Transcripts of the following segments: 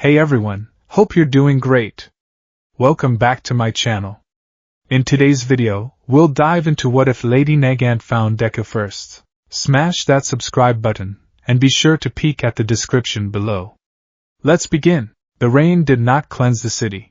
Hey everyone, hope you're doing great. Welcome back to my channel. In today's video, we'll dive into what if Lady Nagant found Deku first. Smash that subscribe button, and be sure to peek at the description below. Let's begin. The rain did not cleanse the city.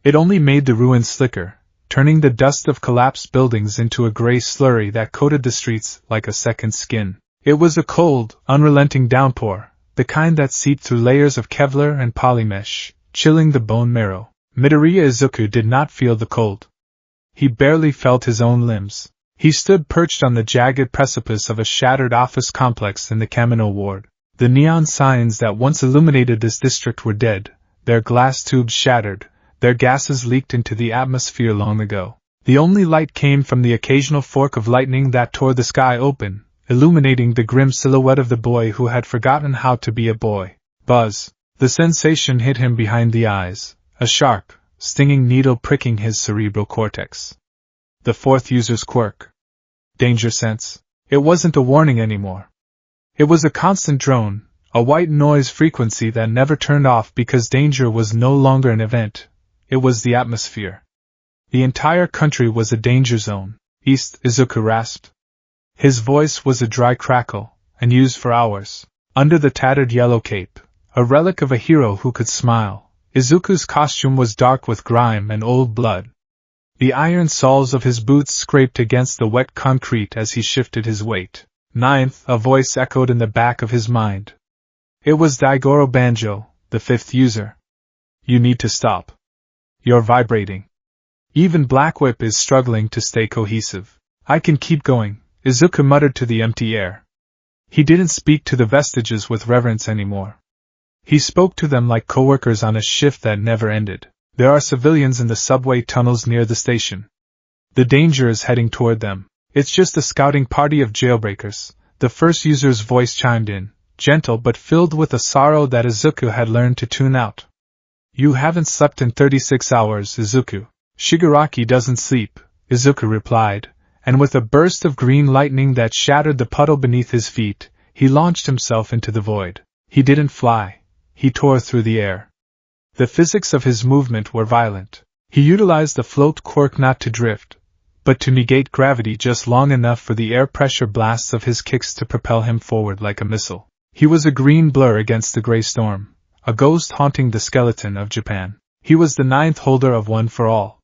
It only made the ruins slicker, turning the dust of collapsed buildings into a gray slurry that coated the streets like a second skin. It was a cold, unrelenting downpour, the kind that seeped through layers of Kevlar and polymesh, chilling the bone marrow. Midoriya Izuku did not feel the cold. He barely felt his own limbs. He stood perched on the jagged precipice of a shattered office complex in the Kamino ward. The neon signs that once illuminated this district were dead, their glass tubes shattered, their gases leaked into the atmosphere long ago. The only light came from the occasional fork of lightning that tore the sky open, illuminating the grim silhouette of the boy who had forgotten how to be a boy. Buzz. The sensation hit him behind the eyes, a sharp, stinging needle pricking his cerebral cortex. The fourth user's quirk. Danger sense. It wasn't a warning anymore. It was a constant drone, a white noise frequency that never turned off because danger was no longer an event. It was the atmosphere. The entire country was a danger zone. East, Izuku rasped. His voice was a dry crackle, and used for hours. Under the tattered yellow cape, a relic of a hero who could smile, Izuku's costume was dark with grime and old blood. The iron soles of his boots scraped against the wet concrete as he shifted his weight. Ninth, a voice echoed in the back of his mind. It was Daigoro Banjo, the fifth user. You need to stop. You're vibrating. Even Black Whip is struggling to stay cohesive. I can keep going, Izuku muttered to the empty air. He didn't speak to the vestiges with reverence anymore. He spoke to them like coworkers on a shift that never ended. There are civilians in the subway tunnels near the station. The danger is heading toward them. It's just a scouting party of jailbreakers, the first user's voice chimed in, gentle but filled with a sorrow that Izuku had learned to tune out. You haven't slept in 36 hours, Izuku. Shigaraki doesn't sleep, Izuku replied, and with a burst of green lightning that shattered the puddle beneath his feet, he launched himself into the void. He didn't fly. He tore through the air. The physics of his movement were violent. He utilized the float quirk not to drift, but to negate gravity just long enough for the air pressure blasts of his kicks to propel him forward like a missile. He was a green blur against the gray storm, a ghost haunting the skeleton of Japan. He was the ninth holder of One for All.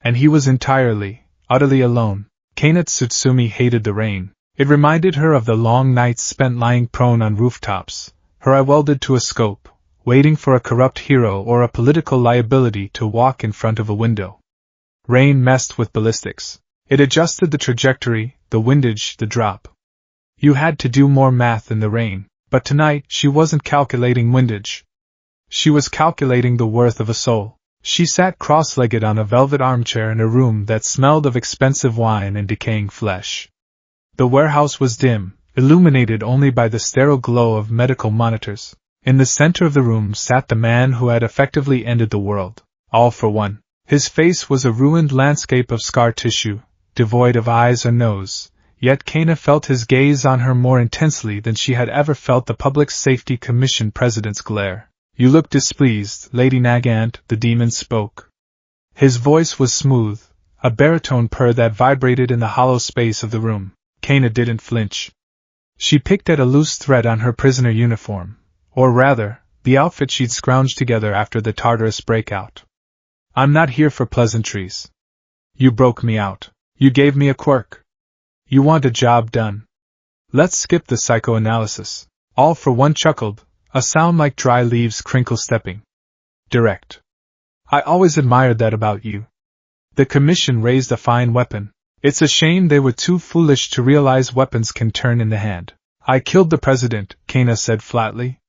And he was entirely, utterly alone. Kana Tsutsumi hated the rain. It reminded her of the long nights spent lying prone on rooftops, her eye welded to a scope, waiting for a corrupt hero or a political liability to walk in front of a window. Rain messed with ballistics. It adjusted the trajectory, the windage, the drop. You had to do more math in the rain, but tonight she wasn't calculating windage. She was calculating the worth of a soul. She sat cross-legged on a velvet armchair in a room that smelled of expensive wine and decaying flesh. The warehouse was dim, illuminated only by the sterile glow of medical monitors. In the center of the room sat the man who had effectively ended the world, all for one. His face was a ruined landscape of scar tissue, devoid of eyes or nose, yet Kana felt his gaze on her more intensely than she had ever felt the Public Safety Commission president's glare. You look displeased, Lady Nagant, the demon spoke. His voice was smooth, a baritone purr that vibrated in the hollow space of the room. Kana didn't flinch. She picked at a loose thread on her prisoner uniform, or rather, the outfit she'd scrounged together after the Tartarus breakout. I'm not here for pleasantries. You broke me out. You gave me a quirk. You want a job done. Let's skip the psychoanalysis. All for One chuckled, a sound like dry leaves crinkle stepping. Direct. I always admired that about you. The commission raised a fine weapon. It's a shame they were too foolish to realize weapons can turn in the hand. I killed the president, Kana said flatly.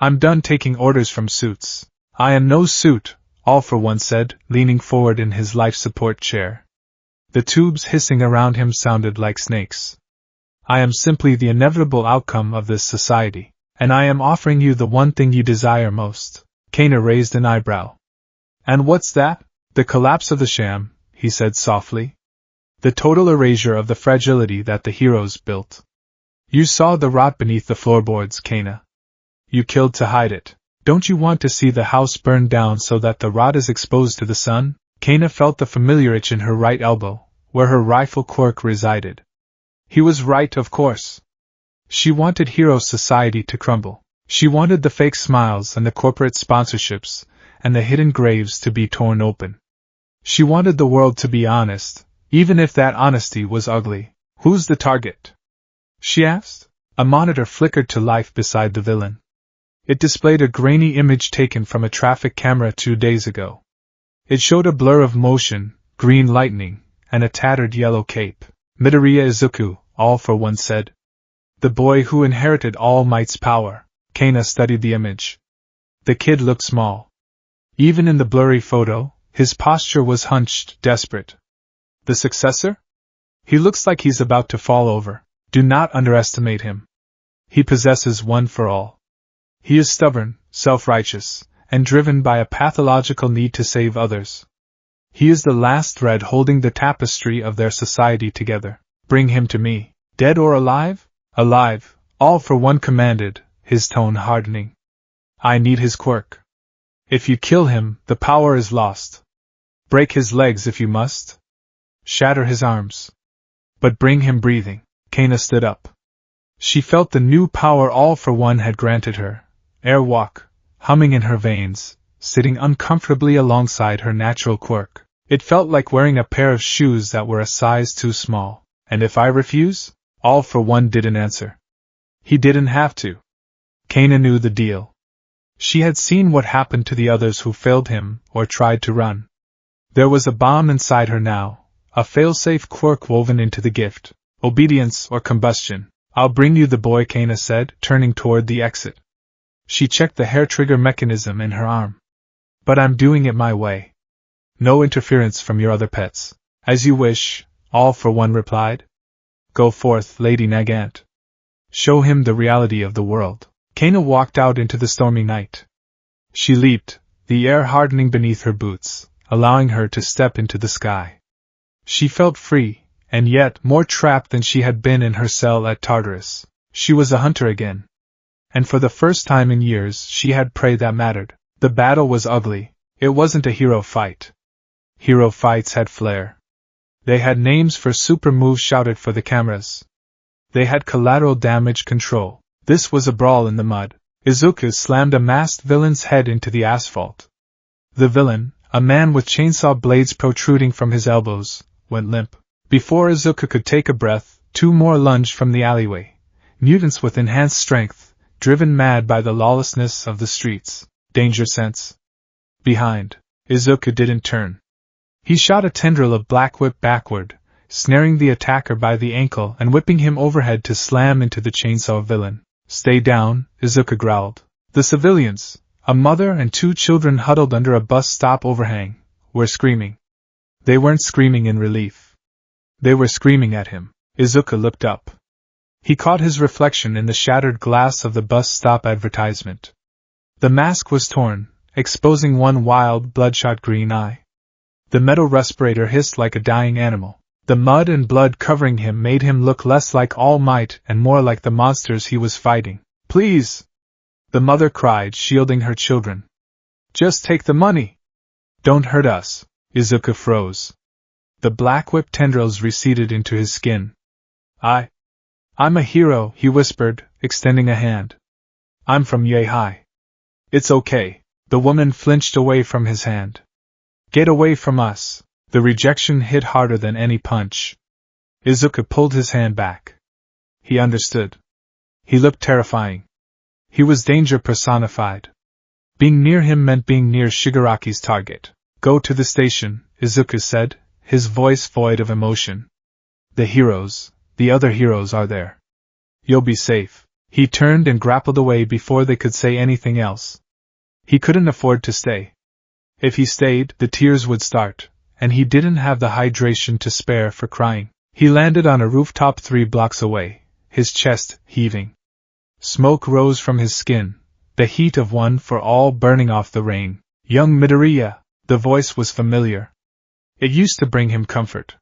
I'm done taking orders from suits. I am no suit, All for One said, leaning forward in his life support chair. The tubes hissing around him sounded like snakes. I am simply the inevitable outcome of this society. And I am offering you the one thing you desire most. Kana raised an eyebrow. And what's that? The collapse of the sham, he said softly. The total erasure of the fragility that the heroes built. You saw the rot beneath the floorboards, Kana. You killed to hide it. Don't you want to see the house burn down so that the rod is exposed to the sun? Kana felt the familiar itch in her right elbow, where her rifle quirk resided. He was right, of course. She wanted hero society to crumble. She wanted the fake smiles and the corporate sponsorships, and the hidden graves to be torn open. She wanted the world to be honest, even if that honesty was ugly. Who's the target? She asked. A monitor flickered to life beside the villain. It displayed a grainy image taken from a traffic camera 2 days ago. It showed a blur of motion, green lightning, and a tattered yellow cape. Midoriya Izuku, All for One said. The boy who inherited All Might's power. Kana studied the image. The kid looked small. Even in the blurry photo, his posture was hunched, desperate. The successor? He looks like he's about to fall over. Do not underestimate him. He possesses one for all. He is stubborn, self-righteous, and driven by a pathological need to save others. He is the last thread holding the tapestry of their society together. Bring him to me. Dead or alive? Alive, All for One commanded, his tone hardening. I need his quirk. If you kill him, the power is lost. Break his legs if you must. Shatter his arms. But bring him breathing. Kana stood up. She felt the new power All for One had granted her. Airwalk, humming in her veins, sitting uncomfortably alongside her natural quirk. It felt like wearing a pair of shoes that were a size too small. And if I refuse? All for One didn't answer. He didn't have to. Kana knew the deal. She had seen what happened to the others who failed him or tried to run. There was a bomb inside her now, a failsafe quirk woven into the gift. Obedience or combustion. I'll bring you the boy, Kana said, turning toward the exit. She checked the hair trigger mechanism in her arm. But I'm doing it my way. No interference from your other pets. As you wish, All for One replied. Go forth, Lady Nagant. Show him the reality of the world. Kana walked out into the stormy night. She leaped, the air hardening beneath her boots, allowing her to step into the sky. She felt free, and yet more trapped than she had been in her cell at Tartarus. She was a hunter again. And for the first time in years she had prey that mattered. The battle was ugly. It wasn't a hero fight. Hero fights had flair. They had names for super moves shouted for the cameras. They had collateral damage control. This was a brawl in the mud. Izuku slammed a masked villain's head into the asphalt. The villain, a man with chainsaw blades protruding from his elbows, went limp. Before Izuku could take a breath, 2 more lunged from the alleyway. Mutants with enhanced strength, driven mad by the lawlessness of the streets. Danger sense. Behind. Izuku didn't turn. He shot a tendril of Black Whip backward, snaring the attacker by the ankle and whipping him overhead to slam into the chainsaw villain. Stay down, Izuku growled. The civilians, a mother and 2 children huddled under a bus stop overhang, were screaming. They weren't screaming in relief. They were screaming at him. Izuku looked up. He caught his reflection in the shattered glass of the bus stop advertisement. The mask was torn, exposing one wild, bloodshot green eye. The metal respirator hissed like a dying animal. The mud and blood covering him made him look less like All Might and more like the monsters he was fighting. Please! The mother cried, shielding her children. Just take the money! Don't hurt us! Izuku froze. The Black Whip tendrils receded into his skin. I'm a hero, he whispered, extending a hand. I'm from Yehai. It's okay. The woman flinched away from his hand. Get away from us. The rejection hit harder than any punch. Izuku pulled his hand back. He understood. He looked terrifying. He was danger personified. Being near him meant being near Shigaraki's target. Go to the station, Izuku said, his voice void of emotion. The other heroes are there. You'll be safe. He turned and grappled away before they could say anything else. He couldn't afford to stay. If he stayed, the tears would start, and he didn't have the hydration to spare for crying. He landed on a rooftop 3 blocks away, his chest heaving. Smoke rose from his skin, the heat of one for all burning off the rain. Young Midoriya, the voice was familiar. It used to bring him comfort.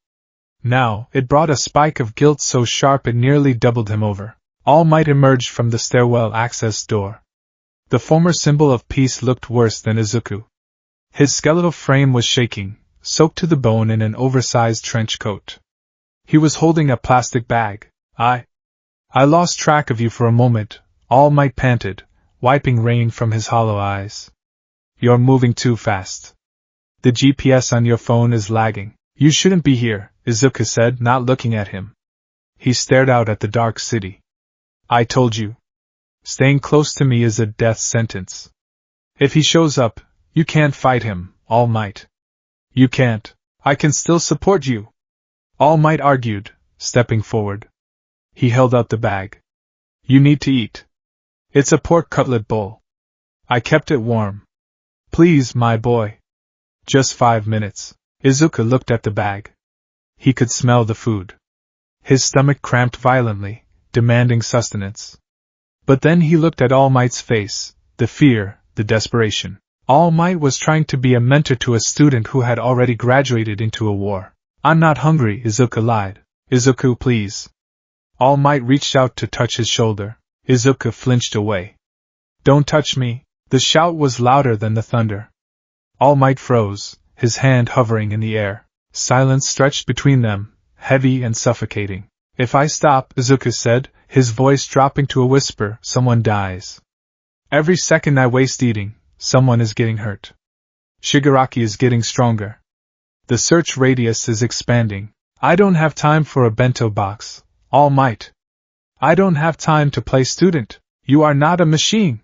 Now, it brought a spike of guilt so sharp it nearly doubled him over. All Might emerged from the stairwell access door. The former symbol of peace looked worse than Izuku. His skeletal frame was shaking, soaked to the bone in an oversized trench coat. He was holding a plastic bag. I lost track of you for a moment, All Might panted, wiping rain from his hollow eyes. You're moving too fast. The GPS on your phone is lagging. You shouldn't be here, Izuku said, not looking at him. He stared out at the dark city. I told you. Staying close to me is a death sentence. If he shows up, you can't fight him, All Might. You can't. I can still support you. All Might argued, stepping forward. He held out the bag. You need to eat. It's a pork cutlet bowl. I kept it warm. Please, my boy. Just 5 minutes. Izuku looked at the bag. He could smell the food. His stomach cramped violently, demanding sustenance. But then he looked at All Might's face, the fear, the desperation. All Might was trying to be a mentor to a student who had already graduated into a war. I'm not hungry, Izuku lied. Izuku, please. All Might reached out to touch his shoulder. Izuku flinched away. Don't touch me. The shout was louder than the thunder. All Might froze, his hand hovering in the air. Silence stretched between them, heavy and suffocating. If I stop, Izuku said, his voice dropping to a whisper, someone dies. Every second I waste eating, someone is getting hurt. Shigaraki is getting stronger. The search radius is expanding. I don't have time for a bento box, All Might. I don't have time to play student. You are not a machine.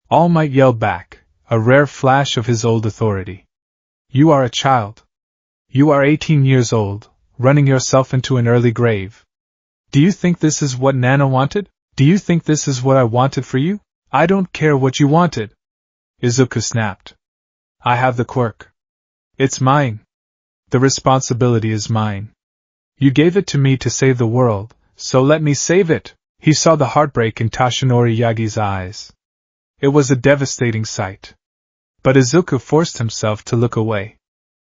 All Might yelled back, a rare flash of his old authority. You are a child. You are 18 years old, running yourself into an early grave. Do you think this is what Nana wanted? Do you think this is what I wanted for you? I don't care what you wanted. Izuku snapped. I have the quirk. It's mine. The responsibility is mine. You gave it to me to save the world, so let me save it. He saw the heartbreak in Tashinori Yagi's eyes. It was a devastating sight. But Izuku forced himself to look away.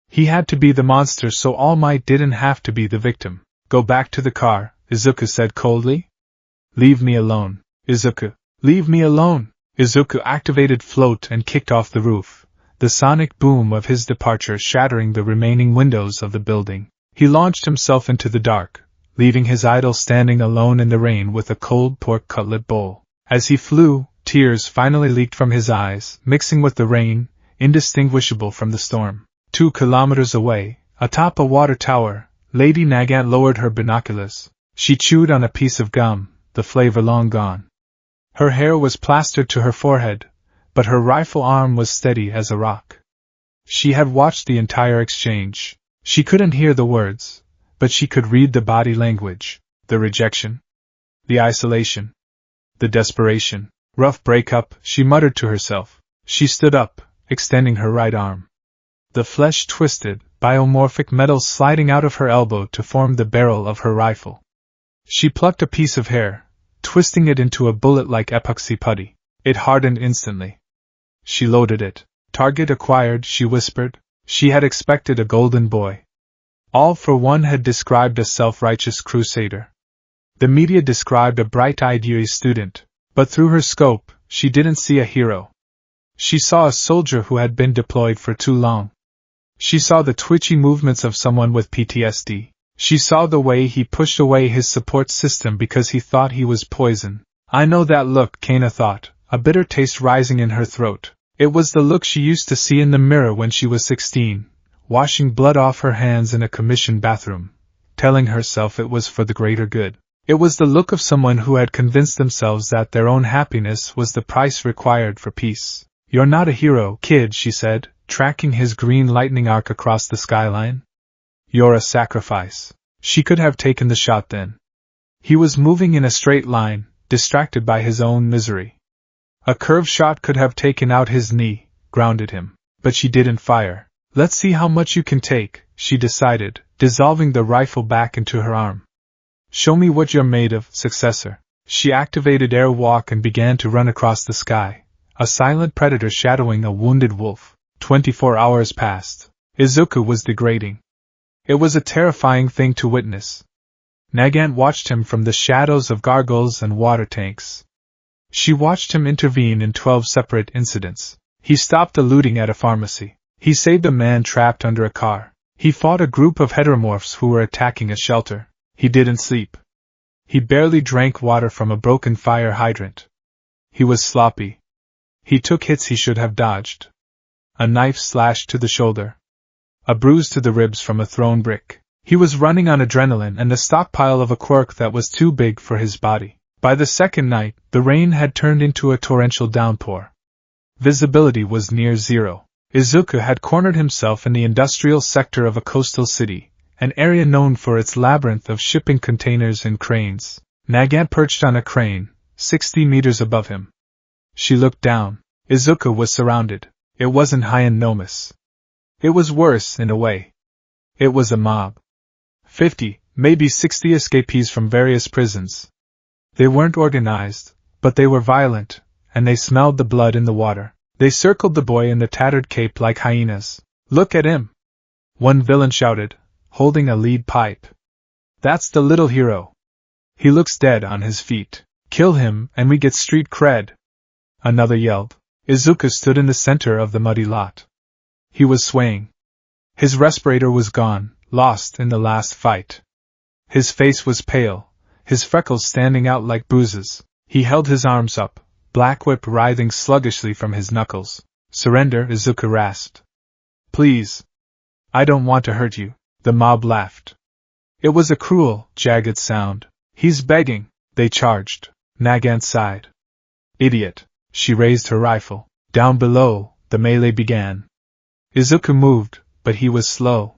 He had to be the monster so All Might didn't have to be the victim. Go back to the car, Izuku said coldly. Leave me alone, Izuku. Leave me alone. Izuku activated float and kicked off the roof, the sonic boom of his departure shattering the remaining windows of the building. He launched himself into the dark, leaving his idol standing alone in the rain with a cold pork cutlet bowl. As he flew, tears finally leaked from his eyes, mixing with the rain, indistinguishable from the storm. 2 kilometers away, atop a water tower, Lady Nagant lowered her binoculars. She chewed on a piece of gum, the flavor long gone. Her hair was plastered to her forehead, but her rifle arm was steady as a rock. She had watched the entire exchange. She couldn't hear the words, but she could read the body language, the rejection, the isolation, the desperation. Rough breakup, she muttered to herself. She stood up, extending her right arm. The flesh twisted, biomorphic metal sliding out of her elbow to form the barrel of her rifle. She plucked a piece of hair, twisting it into a bullet-like epoxy putty. It hardened instantly. She loaded it. Target acquired, she whispered. She had expected a golden boy. All for One had described a self-righteous crusader. The media described a bright-eyed UE student, but through her scope, she didn't see a hero. She saw a soldier who had been deployed for too long. She saw the twitchy movements of someone with PTSD. She saw the way he pushed away his support system because he thought he was poison. I know that look, Kana thought, a bitter taste rising in her throat. It was the look she used to see in the mirror when she was 16, washing blood off her hands in a commissioned bathroom, telling herself it was for the greater good. It was the look of someone who had convinced themselves that their own happiness was the price required for peace. You're not a hero, kid, she said, tracking his green lightning arc across the skyline. You're a sacrifice. She could have taken the shot then. He was moving in a straight line, distracted by his own misery. A curved shot could have taken out his knee, grounded him. But she didn't fire. Let's see how much you can take, she decided, dissolving the rifle back into her arm. Show me what you're made of, successor. She activated airwalk and began to run across the sky, a silent predator shadowing a wounded wolf. 24 hours passed. Izuku was degrading. It was a terrifying thing to witness. Nagant watched him from the shadows of gargoyles and water tanks. She watched him intervene in 12 separate incidents. He stopped a looting at a pharmacy. He saved a man trapped under a car. He fought a group of heteromorphs who were attacking a shelter. He didn't sleep. He barely drank water from a broken fire hydrant. He was sloppy. He took hits he should have dodged. A knife slashed to the shoulder. A bruise to the ribs from a thrown brick. He was running on adrenaline and the stockpile of a quirk that was too big for his body. By the second night, the rain had turned into a torrential downpour. Visibility was near zero. Izuku had cornered himself in the industrial sector of a coastal city, an area known for its labyrinth of shipping containers and cranes. Nagant perched on a crane, 60 meters above him. She looked down. Izuku was surrounded. It wasn't Hien Nomus. It was worse, in a way. It was a mob. 50, maybe 60 escapees from various prisons. They weren't organized, but they were violent, and they smelled the blood in the water. They circled the boy in the tattered cape like hyenas. "Look at him!" one villain shouted, holding a lead pipe. "That's the little hero. He looks dead on his feet. Kill him and we get street cred." Another yelled. Izuku stood in the center of the muddy lot. He was swaying. His respirator was gone, lost in the last fight. His face was pale, his freckles standing out like bruises. He held his arms up, black whip writhing sluggishly from his knuckles. "Surrender," Izuku rasped. "Please. I don't want to hurt you." The mob laughed. It was a cruel, jagged sound. "He's begging," they charged. Nagant sighed. "Idiot." She raised her rifle. Down below, the melee began. Izuku moved, but he was slow.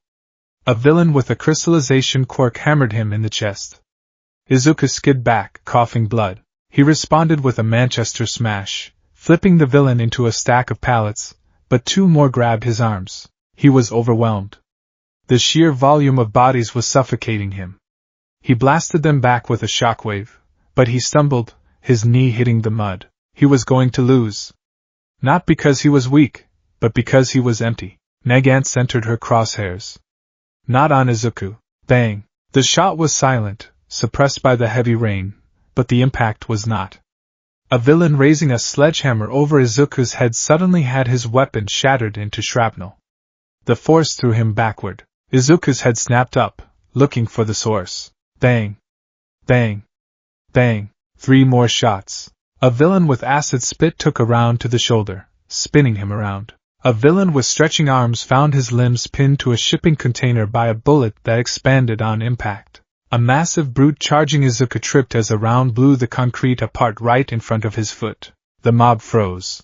A villain with a crystallization quirk hammered him in the chest. Izuku skid back, coughing blood. He responded with a Manchester smash, flipping the villain into a stack of pallets, but two more grabbed his arms. He was overwhelmed. The sheer volume of bodies was suffocating him. He blasted them back with a shockwave, but he stumbled, his knee hitting the mud. He was going to lose. Not because he was weak, but because he was empty. Nagant centered her crosshairs. Not on Izuku. Bang! The shot was silent, suppressed by the heavy rain, but the impact was not. A villain raising a sledgehammer over Izuku's head suddenly had his weapon shattered into shrapnel. The force threw him backward. Izuku's head snapped up, looking for the source. Bang! Bang! Bang! 3 more shots. A villain with acid spit took a round to the shoulder, spinning him around. A villain with stretching arms found his limbs pinned to a shipping container by a bullet that expanded on impact. A massive brute charging Izuku tripped as a round blew the concrete apart right in front of his foot. The mob froze.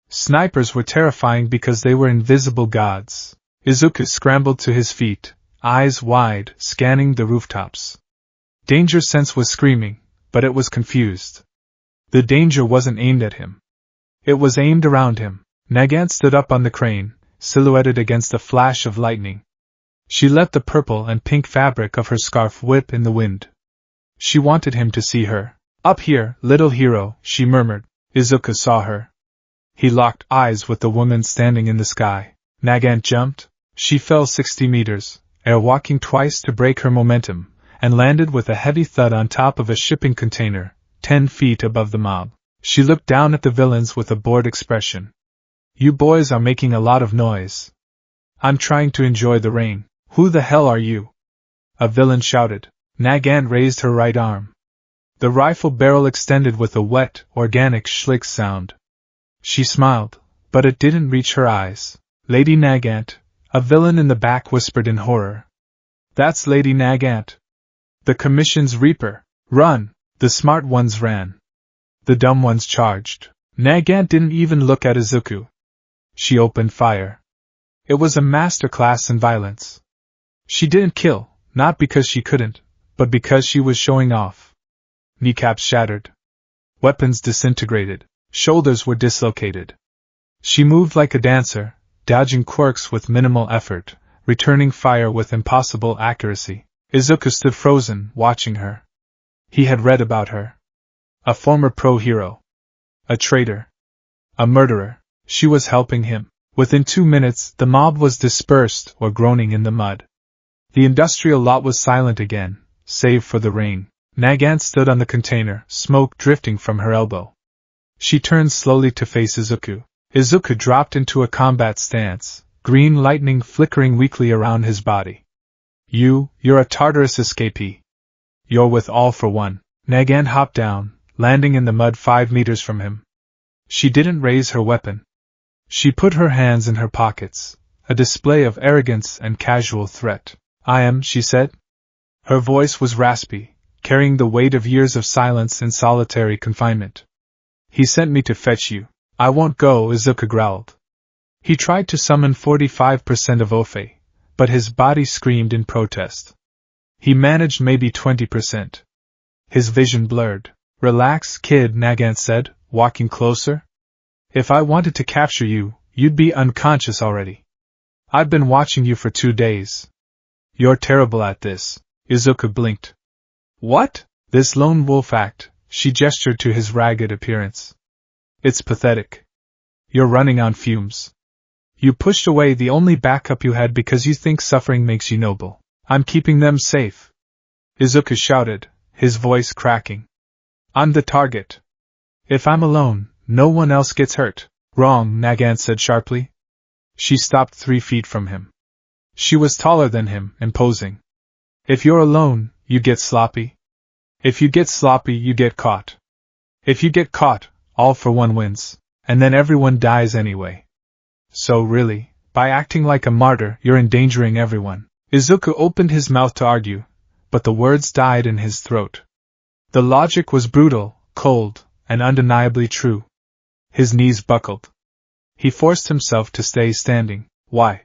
Snipers were terrifying because they were invisible gods. Izuku scrambled to his feet, eyes wide, scanning the rooftops. Danger Sense was screaming, but it was confused. The danger wasn't aimed at him. It was aimed around him. Nagant stood up on the crane, silhouetted against a flash of lightning. She let the purple and pink fabric of her scarf whip in the wind. She wanted him to see her. "Up here, little hero," she murmured. Izuku saw her. He locked eyes with the woman standing in the sky. Nagant jumped. She fell 60 meters, airwalking twice to break her momentum, and landed with a heavy thud on top of a shipping container, 10 feet above the mob. She looked down at the villains with a bored expression. "You boys are making a lot of noise. I'm trying to enjoy the rain." "Who the hell are you?" a villain shouted. Nagant raised her right arm. The rifle barrel extended with a wet, organic schlick sound. She smiled, but it didn't reach her eyes. "Lady Nagant," a villain in the back whispered in horror. "That's Lady Nagant. The Commission's Reaper. Run!" The smart ones ran. The dumb ones charged. Nagant didn't even look at Izuku. She opened fire. It was a masterclass in violence. She didn't kill, not because she couldn't, but because she was showing off. Kneecaps shattered. Weapons disintegrated. Shoulders were dislocated. She moved like a dancer, dodging quirks with minimal effort, returning fire with impossible accuracy. Izuku stood frozen, watching her. He had read about her. A former pro-hero. A traitor. A murderer. She was helping him. Within 2 minutes, the mob was dispersed or groaning in the mud. The industrial lot was silent again, save for the rain. Nagant stood on the container, smoke drifting from her elbow. She turned slowly to face Izuku. Izuku dropped into a combat stance, green lightning flickering weakly around his body. You're a Tartarus escapee. You're with All for One. Nagant hopped down, landing in the mud 5 meters from him. She didn't raise her weapon. She put her hands in her pockets, a display of arrogance and casual threat. I am, she said. Her voice was raspy, carrying the weight of years of silence and solitary confinement. He sent me to fetch you. I won't go, Izuku growled. He tried to summon 45% of Ofe, but his body screamed in protest. He managed maybe 20%. His vision blurred. Relax, kid, Nagant said, walking closer. If I wanted to capture you, you'd be unconscious already. I've been watching you for 2 days. You're terrible at this. Izuku blinked. What? This lone wolf act, she gestured to his ragged appearance. It's pathetic. You're running on fumes. You pushed away the only backup you had because you think suffering makes you noble. I'm keeping them safe. Izuku shouted, his voice cracking. I'm the target. If I'm alone, no one else gets hurt. Wrong, Nagant said sharply. She stopped 3 feet from him. She was taller than him, imposing. If you're alone, you get sloppy. If you get sloppy, you get caught. If you get caught, All for One wins, and then everyone dies anyway. So really, by acting like a martyr, you're endangering everyone. Izuku opened his mouth to argue, but the words died in his throat. The logic was brutal, cold, and undeniably true. His knees buckled. He forced himself to stay standing. Why?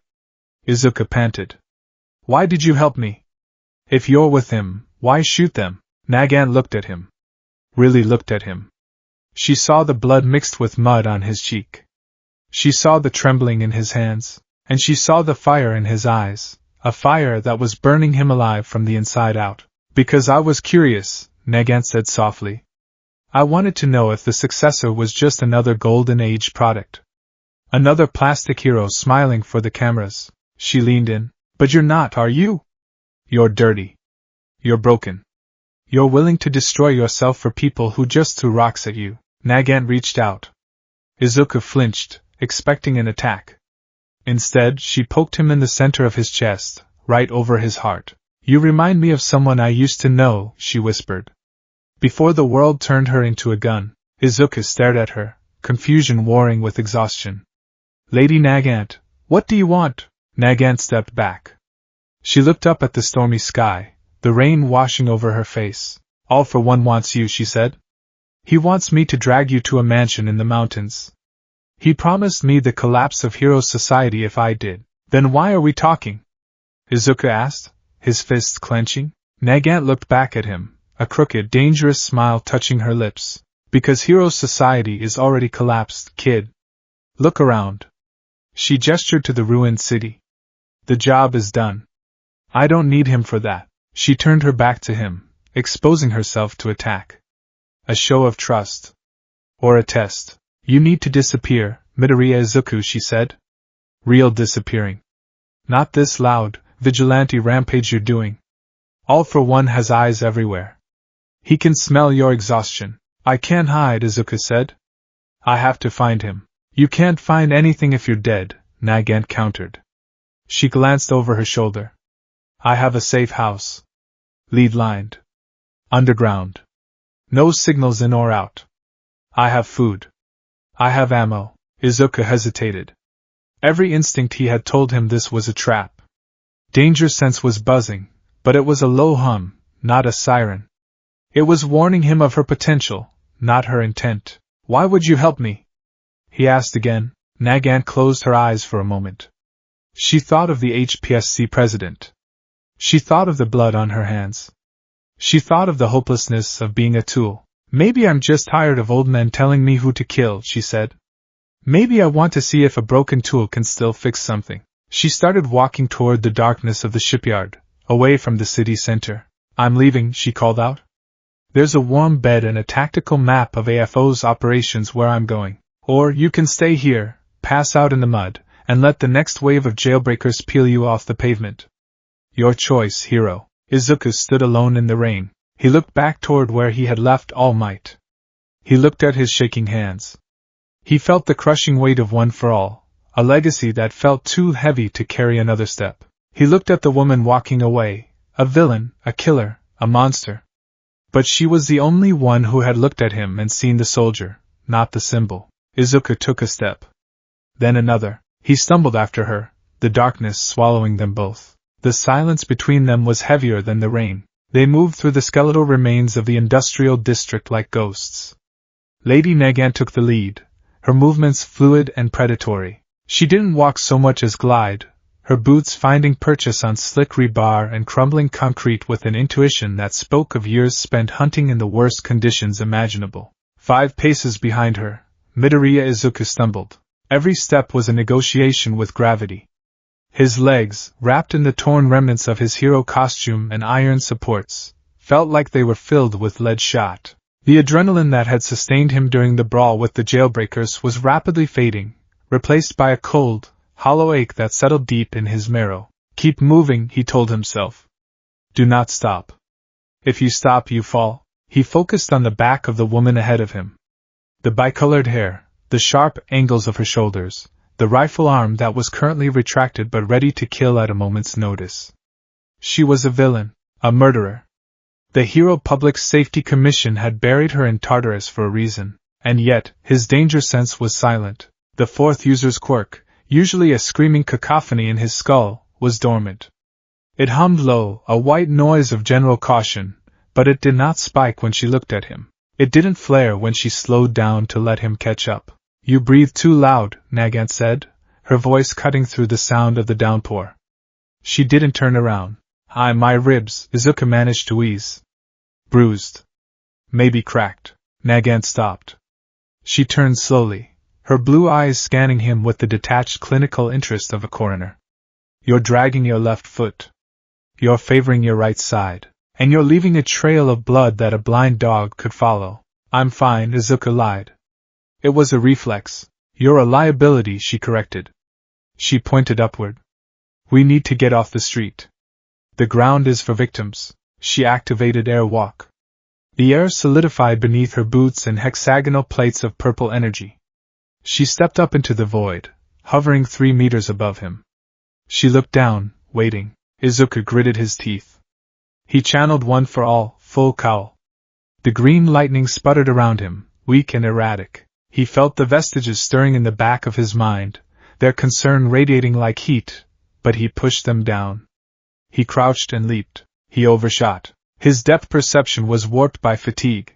Izuku panted. Why did you help me? If you're with him, why shoot them? Nagant looked at him. Really looked at him. She saw the blood mixed with mud on his cheek. She saw the trembling in his hands, and she saw the fire in his eyes, a fire that was burning him alive from the inside out. Because I was curious, Nagant said softly. I wanted to know if the successor was just another Golden Age product. Another plastic hero smiling for the cameras. She leaned in. But you're not, are you? You're dirty. You're broken. You're willing to destroy yourself for people who just threw rocks at you. Nagant reached out. Izuku flinched, expecting an attack. Instead, she poked him in the center of his chest, right over his heart. You remind me of someone I used to know, she whispered. Before the world turned her into a gun, Izuku stared at her, confusion warring with exhaustion. Lady Nagant, what do you want? Nagant stepped back. She looked up at the stormy sky, the rain washing over her face. All for One wants you, she said. He wants me to drag you to a mansion in the mountains. He promised me the collapse of Hero Society if I did. Then why are we talking? Izuku asked, his fists clenching. Nagant looked back at him, a crooked, dangerous smile touching her lips. Because Hero Society is already collapsed, kid. Look around. She gestured to the ruined city. The job is done. I don't need him for that. She turned her back to him, exposing herself to attack. A show of trust. Or a test. You need to disappear, Midoriya Izuku, she said. Real disappearing. Not this loud, vigilante rampage you're doing. All for One has eyes everywhere. He can smell your exhaustion. I can't hide, Izuku said. I have to find him. You can't find anything if you're dead, Nagant countered. She glanced over her shoulder. I have a safe house. Lead-lined. Underground. No signals in or out. I have food. I have ammo. Izuku hesitated. Every instinct he had told him this was a trap. Danger sense was buzzing, but it was a low hum, not a siren. It was warning him of her potential, not her intent. Why would you help me? He asked again. Nagant closed her eyes for a moment. She thought of the HPSC president. She thought of the blood on her hands. She thought of the hopelessness of being a tool. Maybe I'm just tired of old men telling me who to kill, she said. Maybe I want to see if a broken tool can still fix something. She started walking toward the darkness of the shipyard, away from the city center. I'm leaving, she called out. There's a warm bed and a tactical map of AFO's operations where I'm going. Or you can stay here, pass out in the mud, and let the next wave of jailbreakers peel you off the pavement. Your choice, hero. Izuku stood alone in the rain. He looked back toward where he had left All Might. He looked at his shaking hands. He felt the crushing weight of one for all, a legacy that felt too heavy to carry another step. He looked at the woman walking away, a villain, a killer, a monster. But she was the only one who had looked at him and seen the soldier, not the symbol. Izuku took a step. Then another. He stumbled after her, the darkness swallowing them both. The silence between them was heavier than the rain. They moved through the skeletal remains of the industrial district like ghosts. Lady Nagant took the lead, her movements fluid and predatory. She didn't walk so much as glide, her boots finding purchase on slick rebar and crumbling concrete with an intuition that spoke of years spent hunting in the worst conditions imaginable. 5 paces behind her, Midoriya Izuku stumbled. Every step was a negotiation with gravity. His legs, wrapped in the torn remnants of his hero costume and iron supports, felt like they were filled with lead shot. The adrenaline that had sustained him during the brawl with the jailbreakers was rapidly fading, replaced by a cold, hollow ache that settled deep in his marrow. Keep moving, he told himself. Do not stop. If you stop, you fall. He focused on the back of the woman ahead of him. The bicolored hair, the sharp angles of her shoulders, the rifle arm that was currently retracted but ready to kill at a moment's notice. She was a villain, a murderer. The Hero Public Safety Commission had buried her in Tartarus for a reason, and yet, his danger sense was silent. The fourth user's quirk, usually a screaming cacophony in his skull, was dormant. It hummed low, a white noise of general caution, but it did not spike when she looked at him. It didn't flare when she slowed down to let him catch up. You breathe too loud, Nagant said, her voice cutting through the sound of the downpour. She didn't turn around. My ribs, Izuku managed to wheeze. Bruised. Maybe cracked. Nagant stopped. She turned slowly, her blue eyes scanning him with the detached clinical interest of a coroner. You're dragging your left foot. You're favoring your right side. And you're leaving a trail of blood that a blind dog could follow. I'm fine, Izuku lied. It was a reflex. You're a liability, she corrected. She pointed upward. We need to get off the street. The ground is for victims. She activated airwalk. The air solidified beneath her boots in hexagonal plates of purple energy. She stepped up into the void, hovering 3 meters above him. She looked down, waiting. Izuku gritted his teeth. He channeled one for all, full cowl. The green lightning sputtered around him, weak and erratic. He felt the vestiges stirring in the back of his mind, their concern radiating like heat, but he pushed them down. He crouched and leaped. He overshot. His depth perception was warped by fatigue.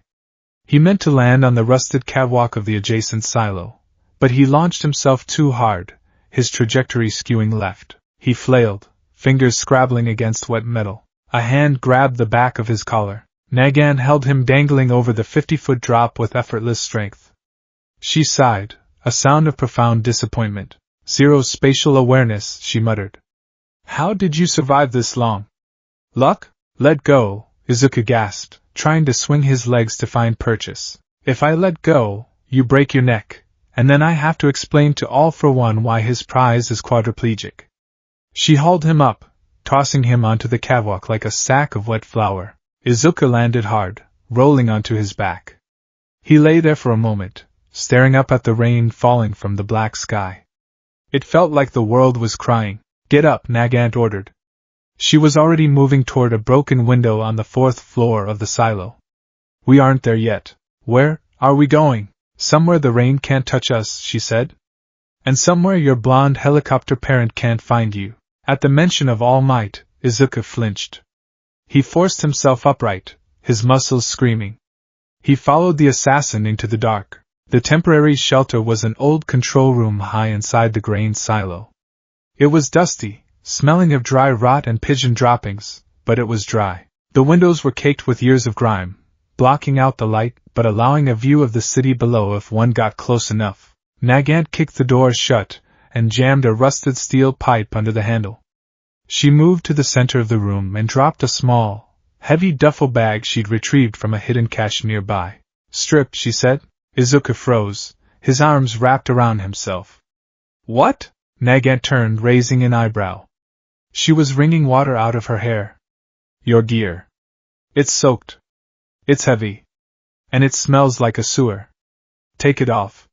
He meant to land on the rusted catwalk of the adjacent silo, but he launched himself too hard, his trajectory skewing left. He flailed, fingers scrabbling against wet metal. A hand grabbed the back of his collar. Nagant held him dangling over the 50-foot drop with effortless strength. She sighed, a sound of profound disappointment. Zero spatial awareness, she muttered. How did you survive this long? Luck? Let go, Izuku gasped, trying to swing his legs to find purchase. If I let go, you break your neck, and then I have to explain to All for One why his prize is quadriplegic. She hauled him up, tossing him onto the catwalk like a sack of wet flour. Izuku landed hard, rolling onto his back. He lay there for a moment, staring up at the rain falling from the black sky. It felt like the world was crying. Get up, Nagant ordered. She was already moving toward a broken window on the 4th floor of the silo. We aren't there yet. Where are we going? Somewhere the rain can't touch us, she said. And somewhere your blonde helicopter parent can't find you. At the mention of All Might, Izuku flinched. He forced himself upright, his muscles screaming. He followed the assassin into the dark. The temporary shelter was an old control room high inside the grain silo. It was dusty, smelling of dry rot and pigeon droppings, but it was dry. The windows were caked with years of grime, blocking out the light but allowing a view of the city below if one got close enough. Nagant kicked the door shut and jammed a rusted steel pipe under the handle. She moved to the center of the room and dropped a small, heavy duffel bag she'd retrieved from a hidden cache nearby. Strip, she said. Izuku froze, his arms wrapped around himself. What? Nagant turned, raising an eyebrow. She was wringing water out of her hair. Your gear. It's soaked. It's heavy. And it smells like a sewer. Take it off.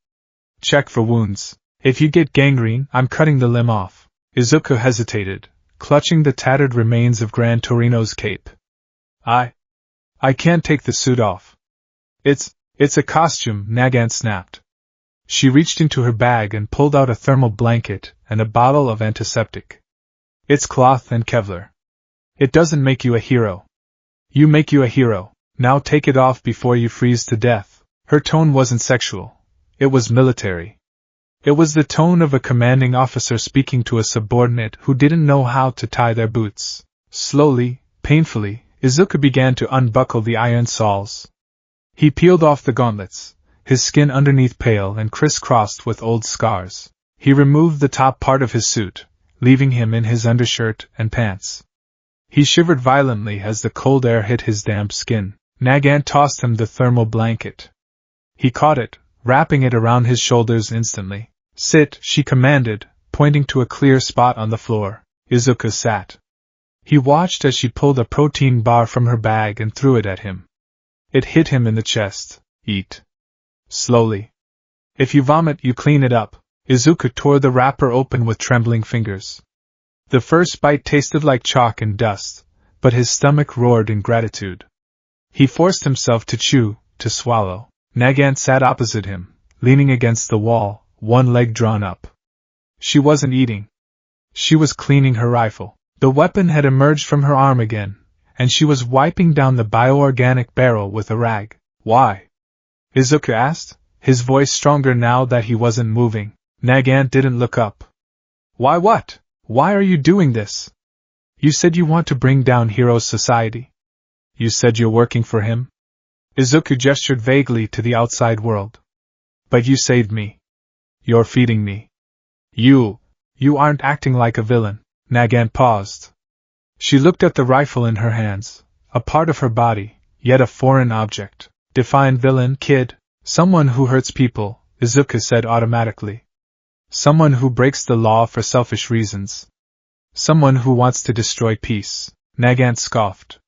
Check for wounds. If you get gangrene, I'm cutting the limb off. Izuku hesitated, clutching the tattered remains of Gran Torino's cape. I can't take the suit off. It's a costume, Nagant snapped. She reached into her bag and pulled out a thermal blanket and a bottle of antiseptic. It's cloth and Kevlar. It doesn't make you a hero. You make you a hero. Now take it off before you freeze to death. Her tone wasn't sexual. It was military. It was the tone of a commanding officer speaking to a subordinate who didn't know how to tie their boots. Slowly, painfully, Izuku began to unbuckle the iron soles. He peeled off the gauntlets, his skin underneath pale and crisscrossed with old scars. He removed the top part of his suit, leaving him in his undershirt and pants. He shivered violently as the cold air hit his damp skin. Nagant tossed him the thermal blanket. He caught it, wrapping it around his shoulders instantly. Sit, she commanded, pointing to a clear spot on the floor. Izuku sat. He watched as she pulled a protein bar from her bag and threw it at him. It hit him in the chest. Eat. Slowly. If you vomit, you clean it up. Izuku tore the wrapper open with trembling fingers. The first bite tasted like chalk and dust, but his stomach roared in gratitude. He forced himself to chew, to swallow. Nagant sat opposite him, leaning against the wall, one leg drawn up. She wasn't eating. She was cleaning her rifle. The weapon had emerged from her arm again, and she was wiping down the bioorganic barrel with a rag. Why? Izuku asked, his voice stronger now that he wasn't moving. Nagant didn't look up. Why what? Why are you doing this? You said you want to bring down Heroes Society. You said you're working for him? Izuku gestured vaguely to the outside world. But you saved me. You're feeding me. You aren't acting like a villain. Nagant paused. She looked at the rifle in her hands, a part of her body, yet a foreign object. Define villain, kid. Someone who hurts people, Izuku said automatically. Someone who breaks the law for selfish reasons. Someone who wants to destroy peace. Nagant scoffed.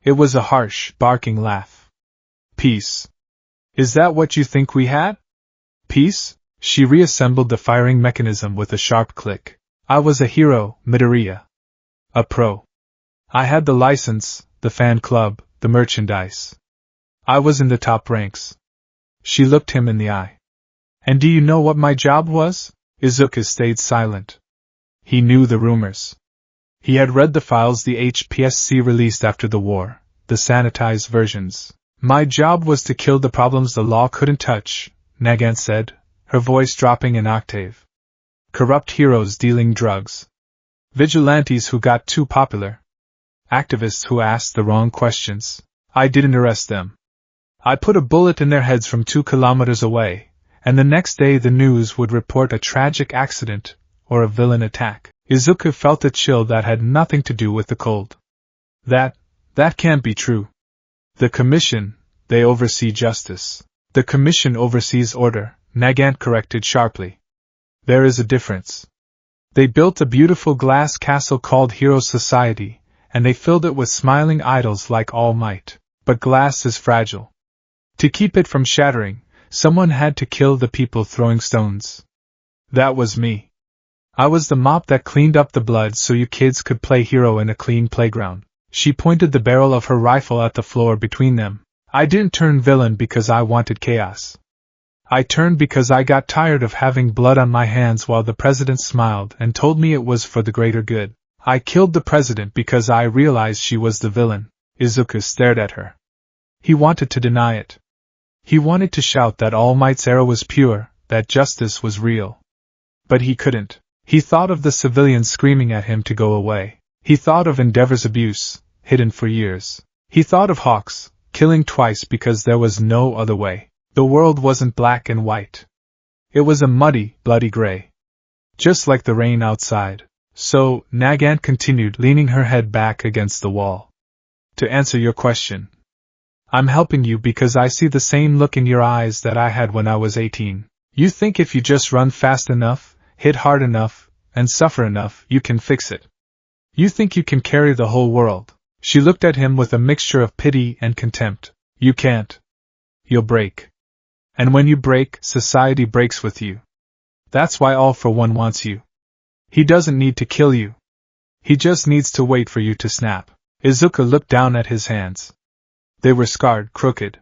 It was a harsh, barking laugh. Peace. Is that what you think we had? Peace? She reassembled the firing mechanism with a sharp click. I was a hero, Midoriya. A pro. I had the license, the fan club, the merchandise. I was in the top ranks. She looked him in the eye. And do you know what my job was? Izuku stayed silent. He knew the rumors. He had read the files the HPSC released after the war, the sanitized versions. My job was to kill the problems the law couldn't touch, Nagant said, her voice dropping an octave. Corrupt heroes dealing drugs. Vigilantes who got too popular. Activists who asked the wrong questions. I didn't arrest them. I put a bullet in their heads from 2 kilometers away, and the next day the news would report a tragic accident or a villain attack. Izuku felt a chill that had nothing to do with the cold. That can't be true. The Commission, they oversee justice. The Commission oversees order, Nagant corrected sharply. There is a difference. They built a beautiful glass castle called Heroes Society, and they filled it with smiling idols like All Might. But glass is fragile. To keep it from shattering, someone had to kill the people throwing stones. That was me. I was the mop that cleaned up the blood so you kids could play hero in a clean playground. She pointed the barrel of her rifle at the floor between them. I didn't turn villain because I wanted chaos. I turned because I got tired of having blood on my hands while the president smiled and told me it was for the greater good. I killed the president because I realized she was the villain. Izuku stared at her. He wanted to deny it. He wanted to shout that All Might's arrow was pure, that justice was real. But he couldn't. He thought of the civilians screaming at him to go away. He thought of Endeavor's abuse, hidden for years. He thought of Hawks, killing twice because there was no other way. The world wasn't black and white. It was a muddy, bloody gray. Just like the rain outside. So, Nagant continued, leaning her head back against the wall. To answer your question, I'm helping you because I see the same look in your eyes that I had when I was 18. You think if you just run fast enough, hit hard enough, and suffer enough, you can fix it. You think you can carry the whole world. She looked at him with a mixture of pity and contempt. You can't. you'll break. And when you break, society breaks with you. That's why All for One wants you. He doesn't need to kill you. He just needs to wait for you to snap. Izuku looked down at his hands. They were scarred, crooked.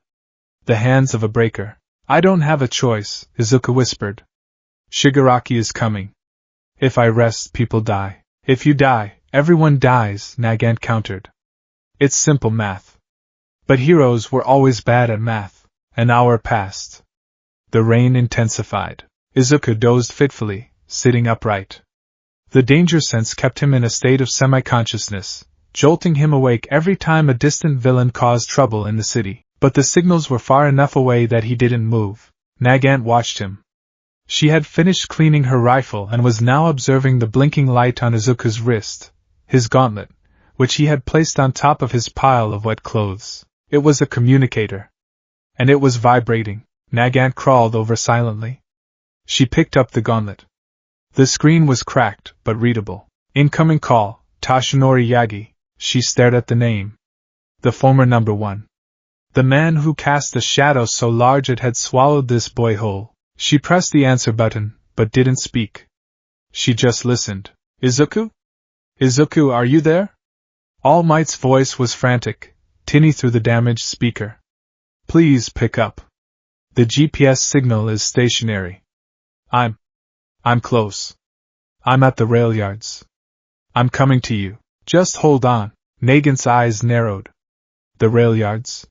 The hands of a breaker. I don't have a choice, Izuku whispered. Shigaraki is coming. If I rest, people die. If you die, everyone dies, Nagant countered. It's simple math. But heroes were always bad at math. An hour passed. The rain intensified. Izuku dozed fitfully, sitting upright. The danger sense kept him in a state of semi-consciousness, jolting him awake every time a distant villain caused trouble in the city. But the signals were far enough away that he didn't move. Nagant watched him. She had finished cleaning her rifle and was now observing the blinking light on Izuku's wrist, his gauntlet, which he had placed on top of his pile of wet clothes. It was a communicator. And it was vibrating. Nagant crawled over silently. She picked up the gauntlet. The screen was cracked, but readable. Incoming call, Tashinori Yagi. She stared at the name. The former number 1. The man who cast a shadow so large it had swallowed this boy whole. She pressed the answer button, but didn't speak. She just listened. Izuku? Izuku, are you there? All Might's voice was frantic, tinny through the damaged speaker. Please pick up. The GPS signal is stationary. I'm close. I'm at the rail yards. I'm coming to you. Just hold on. Nagant's eyes narrowed. The rail yards?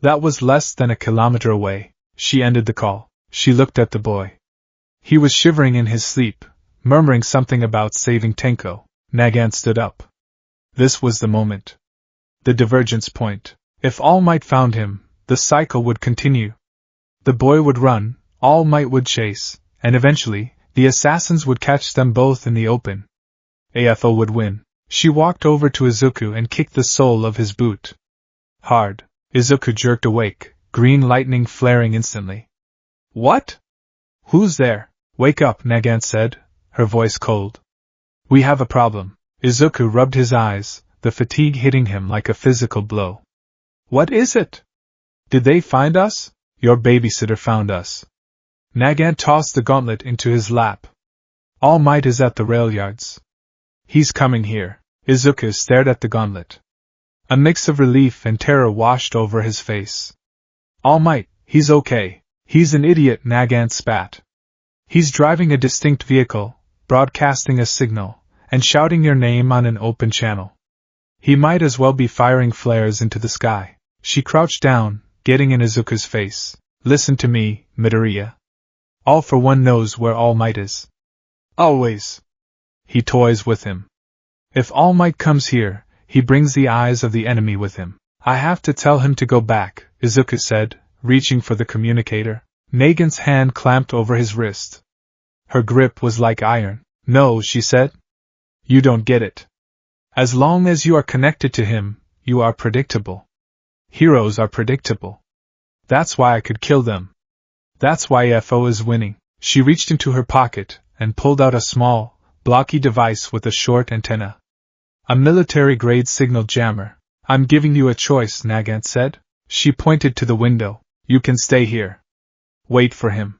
That was less than a kilometer away. She ended the call. She looked at the boy. He was shivering in his sleep, murmuring something about saving Tenko. Nagant stood up. This was the moment. The divergence point. If All Might found him, the cycle would continue. The boy would run, All Might would chase, and eventually, the assassins would catch them both in the open. AFO would win. She walked over to Izuku and kicked the sole of his boot. Hard. Izuku jerked awake, green lightning flaring instantly. What? Who's there? Wake up, Nagant said, her voice cold. We have a problem. Izuku rubbed his eyes, the fatigue hitting him like a physical blow. What is it? Did they find us? Your babysitter found us. Nagant tossed the gauntlet into his lap. All Might is at the rail yards. He's coming here. Izuku stared at the gauntlet. A mix of relief and terror washed over his face. All Might, he's okay. He's an idiot, Nagant spat. He's driving a distinct vehicle, broadcasting a signal, and shouting your name on an open channel. He might as well be firing flares into the sky. She crouched down, getting in Izuku's face. Listen to me, Midoriya. All for One knows where All Might is. Always. He toys with him. If All Might comes here, he brings the eyes of the enemy with him. I have to tell him to go back, Izuku said, reaching for the communicator. Nagant's hand clamped over his wrist. Her grip was like iron. No, she said. You don't get it. As long as you are connected to him, you are predictable. Heroes are predictable. That's why I could kill them. That's why FO is winning. She reached into her pocket and pulled out a small, blocky device with a short antenna. A military-grade signal jammer. I'm giving you a choice, Nagant said. She pointed to the window. You can stay here. Wait for him.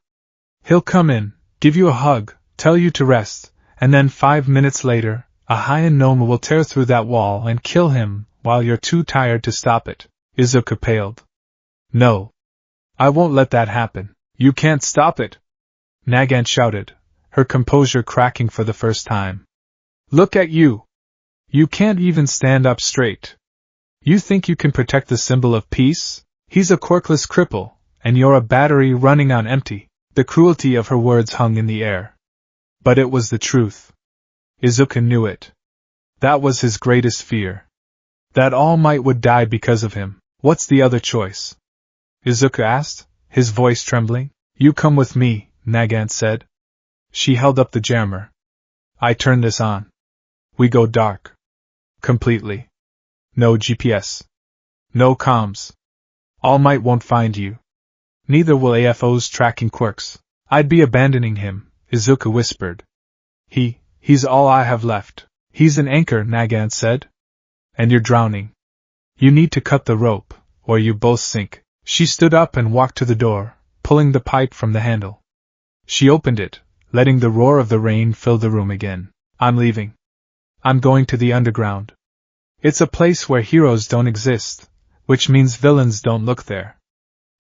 He'll come in, give you a hug, tell you to rest, and then 5 minutes later, a Hyena will tear through that wall and kill him while you're too tired to stop it. Izuku paled. No. I won't let that happen. You can't stop it. Nagant shouted, her composure cracking for the first time. Look at you. You can't even stand up straight. You think you can protect the symbol of peace? He's a quirkless cripple, and you're a battery running on empty. The cruelty of her words hung in the air. But it was the truth. Izuku knew it. That was his greatest fear. That All Might would die because of him. What's the other choice? Izuku asked, his voice trembling. You come with me, Nagant said. She held up the jammer. I turn this on. We go dark. Completely. No GPS. No comms. All Might won't find you. Neither will AFO's tracking quirks. I'd be abandoning him, Izuku whispered. He's all I have left. He's an anchor, Nagant said. And you're drowning. You need to cut the rope, or you both sink. She stood up and walked to the door, pulling the pipe from the handle. She opened it, letting the roar of the rain fill the room again. I'm leaving. I'm going to the underground. It's a place where heroes don't exist, which means villains don't look there.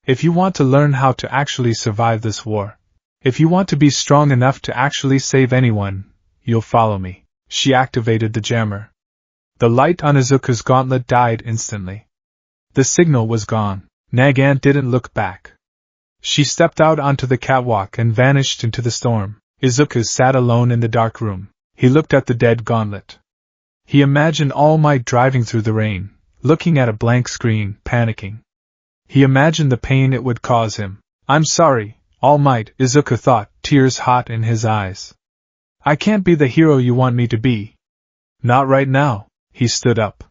If you want to learn how to actually survive this war, if you want to be strong enough to actually save anyone, you'll follow me. She activated the jammer. The light on Izuku's gauntlet died instantly. The signal was gone. Nagant didn't look back. She stepped out onto the catwalk and vanished into the storm. Izuku sat alone in the dark room. He looked at the dead gauntlet. He imagined All Might driving through the rain, looking at a blank screen, panicking. He imagined the pain it would cause him. I'm sorry, All Might, Izuku thought, tears hot in his eyes. I can't be the hero you want me to be. Not right now. He stood up.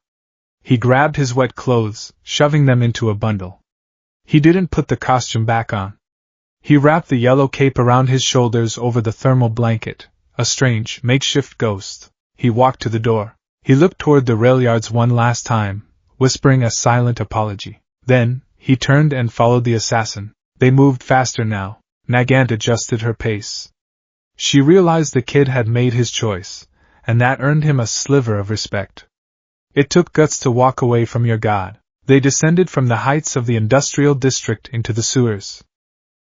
He grabbed his wet clothes, shoving them into a bundle. He didn't put the costume back on. He wrapped the yellow cape around his shoulders over the thermal blanket, a strange, makeshift ghost. He walked to the door. He looked toward the rail yards one last time, whispering a silent apology. Then, he turned and followed the assassin. They moved faster now. Nagant adjusted her pace. She realized the kid had made his choice, and that earned him a sliver of respect. It took guts to walk away from your god. They descended from the heights of the industrial district into the sewers.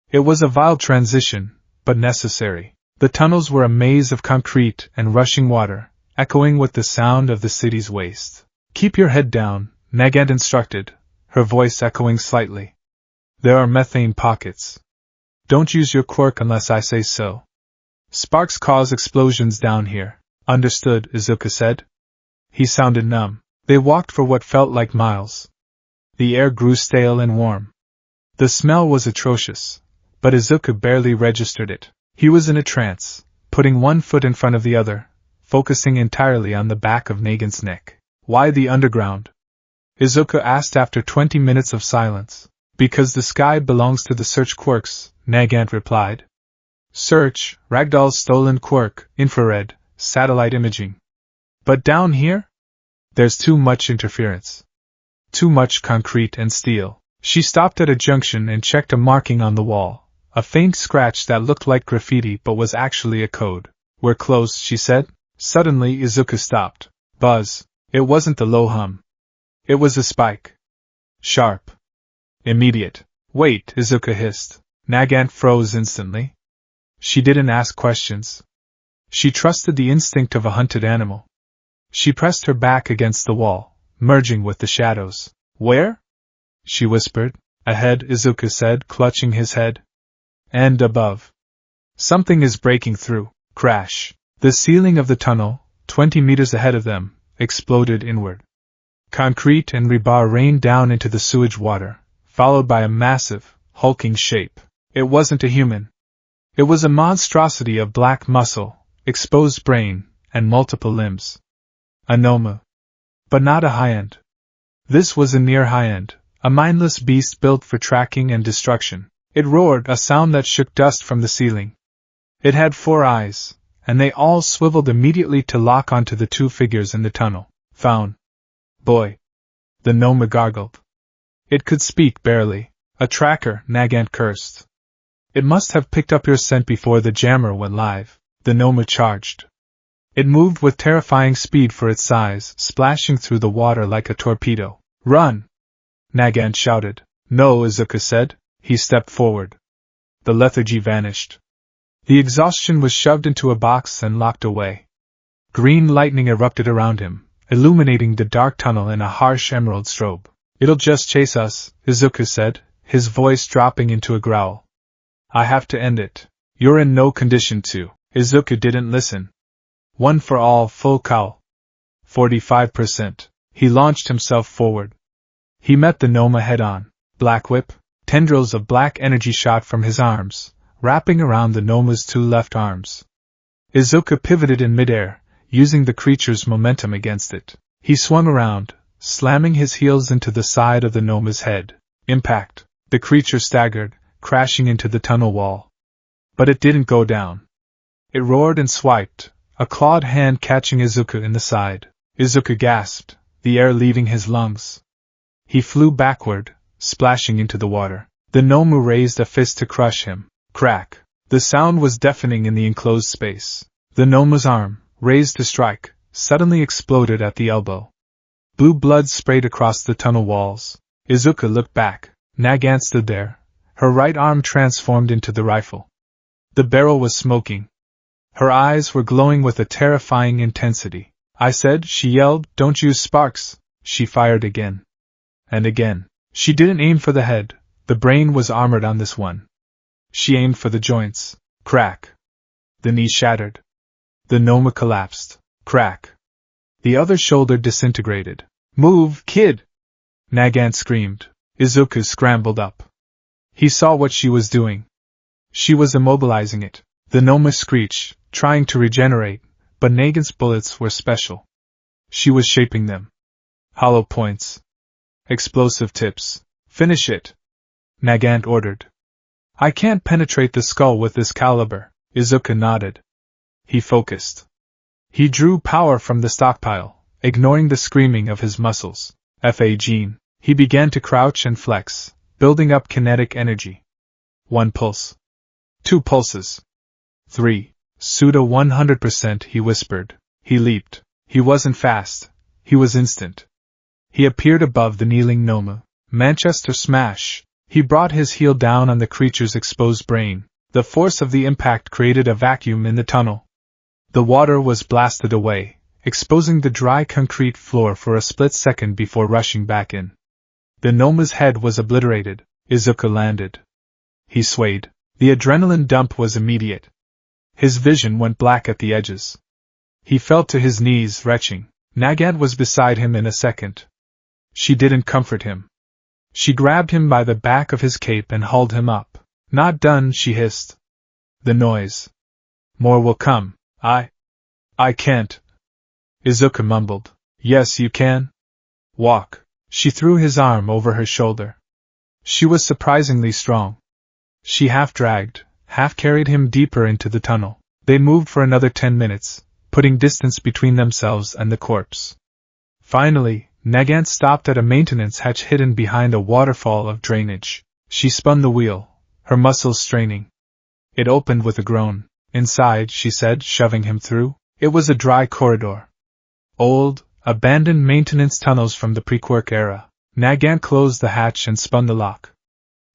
It was a vile transition, but necessary. The tunnels were a maze of concrete and rushing water, echoing with the sound of the city's waste. Keep your head down, Nagant instructed, her voice echoing slightly. There are methane pockets. Don't use your quirk unless I say so. Sparks cause explosions down here. Understood, Izuku said. He sounded numb. They walked for what felt like miles. The air grew stale and warm. The smell was atrocious, but Izuku barely registered it. He was in a trance, putting one foot in front of the other, focusing entirely on the back of Nagant's neck. Why the underground? Izuku asked after 20 minutes of silence. Because the sky belongs to the search quirks, Nagant replied. Search, Ragdoll's stolen quirk, infrared, satellite imaging. But down here? There's too much interference. Too much concrete and steel. She stopped at a junction and checked a marking on the wall, a faint scratch that looked like graffiti but was actually a code. We're close, she said. Suddenly Izuku stopped. Buzz. It wasn't the low hum. It was a spike. Sharp. Immediate. Wait, Izuku hissed. Nagant froze instantly. She didn't ask questions. She trusted the instinct of a hunted animal. She pressed her back against the wall, merging with the shadows. Where? She whispered. Ahead, Izuku said, clutching his head. And above. Something is breaking through. Crash. The ceiling of the tunnel, 20 meters ahead of them, exploded inward. Concrete and rebar rained down into the sewage water, followed by a massive, hulking shape. It wasn't a human. It was a monstrosity of black muscle, exposed brain, and multiple limbs. A Noma. But not a high-end. This was a near high-end, a mindless beast built for tracking and destruction. It roared, a sound that shook dust from the ceiling. It had 4 eyes, and they all swiveled immediately to lock onto the 2 figures in the tunnel. Found. Boy. The Noma gargled. It could speak barely. A tracker, Nagant cursed. It must have picked up your scent before the jammer went live. The Noma charged. It moved with terrifying speed for its size, splashing through the water like a torpedo. Run! Nagant shouted. No, Izuku said. He stepped forward. The lethargy vanished. The exhaustion was shoved into a box and locked away. Green lightning erupted around him, illuminating the dark tunnel in a harsh emerald strobe. It'll just chase us, Izuku said, his voice dropping into a growl. I have to end it. You're in no condition to. Izuku didn't listen. One for all, full cowl. 45%. He launched himself forward. He met the Noma head-on. Black whip. Tendrils of black energy shot from his arms, wrapping around the Noma's 2 left arms. Izuku pivoted in midair, using the creature's momentum against it. He swung around, slamming his heels into the side of the Noma's head. Impact. The creature staggered, crashing into the tunnel wall. But it didn't go down. It roared and swiped, a clawed hand catching Izuku in the side. Izuku gasped, the air leaving his lungs. He flew backward, splashing into the water. The Nomu raised a fist to crush him. Crack! The sound was deafening in the enclosed space. The Nomu's arm, raised to strike, suddenly exploded at the elbow. Blue blood sprayed across the tunnel walls. Izuku looked back. Nagant stood there, her right arm transformed into the rifle. The barrel was smoking. Her eyes were glowing with a terrifying intensity. I said, she yelled, don't use sparks. She fired again. And again. She didn't aim for the head. The brain was armored on this one. She aimed for the joints. Crack. The knee shattered. The Noma collapsed. Crack. The other shoulder disintegrated. Move, kid! Nagant screamed. Izuku scrambled up. He saw what she was doing. She was immobilizing it. The Noma screeched, trying to regenerate, but Nagant's bullets were special. She was shaping them. Hollow points. Explosive tips. Finish it! Nagant ordered. I can't penetrate the skull with this caliber. Izuku nodded. He focused. He drew power from the stockpile, ignoring the screaming of his muscles. Fa Gene. He began to crouch and flex, building up kinetic energy. 1 pulse. 2 pulses. 3. Pseudo 100%, he whispered. He leaped. He wasn't fast. He was instant. He appeared above the kneeling Noma. Manchester smash. He brought his heel down on the creature's exposed brain. The force of the impact created a vacuum in the tunnel. The water was blasted away, exposing the dry concrete floor for a split second before rushing back in. The Noma's head was obliterated. Izuku landed. He swayed. The adrenaline dump was immediate. His vision went black at the edges. He fell to his knees, retching. Nagant was beside him in a second. She didn't comfort him. She grabbed him by the back of his cape and hauled him up. Not done, she hissed. The noise. More will come. I can't. Izuku mumbled. Yes, you can. Walk. She threw his arm over her shoulder. She was surprisingly strong. She half dragged, half carried him deeper into the tunnel. They moved for another 10 minutes, putting distance between themselves and the corpse. Finally, Nagant stopped at a maintenance hatch hidden behind a waterfall of drainage. She spun the wheel, her muscles straining. It opened with a groan. Inside, she said, shoving him through. It was a dry corridor. Old, abandoned maintenance tunnels from the pre-quirk era. Nagant closed the hatch and spun the lock.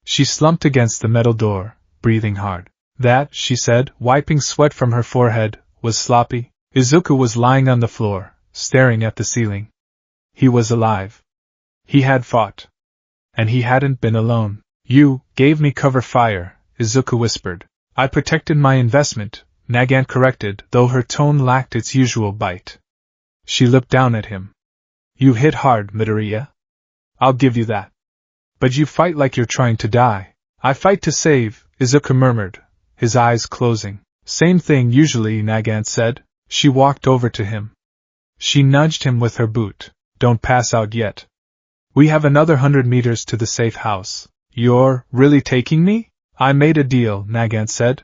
She slumped against the metal door, breathing hard. That, she said, wiping sweat from her forehead, was sloppy. Izuku was lying on the floor, staring at the ceiling. He was alive. He had fought. And he hadn't been alone. You gave me cover fire, Izuku whispered. I protected my investment, Nagant corrected, though her tone lacked its usual bite. She looked down at him. You hit hard, Midoriya. I'll give you that. But you fight like you're trying to die. I fight to save, Izuku murmured, his eyes closing. Same thing usually, Nagant said. She walked over to him. She nudged him with her boot. Don't pass out yet. We have another 100 meters to the safe house. You're really taking me? I made a deal, Nagant said.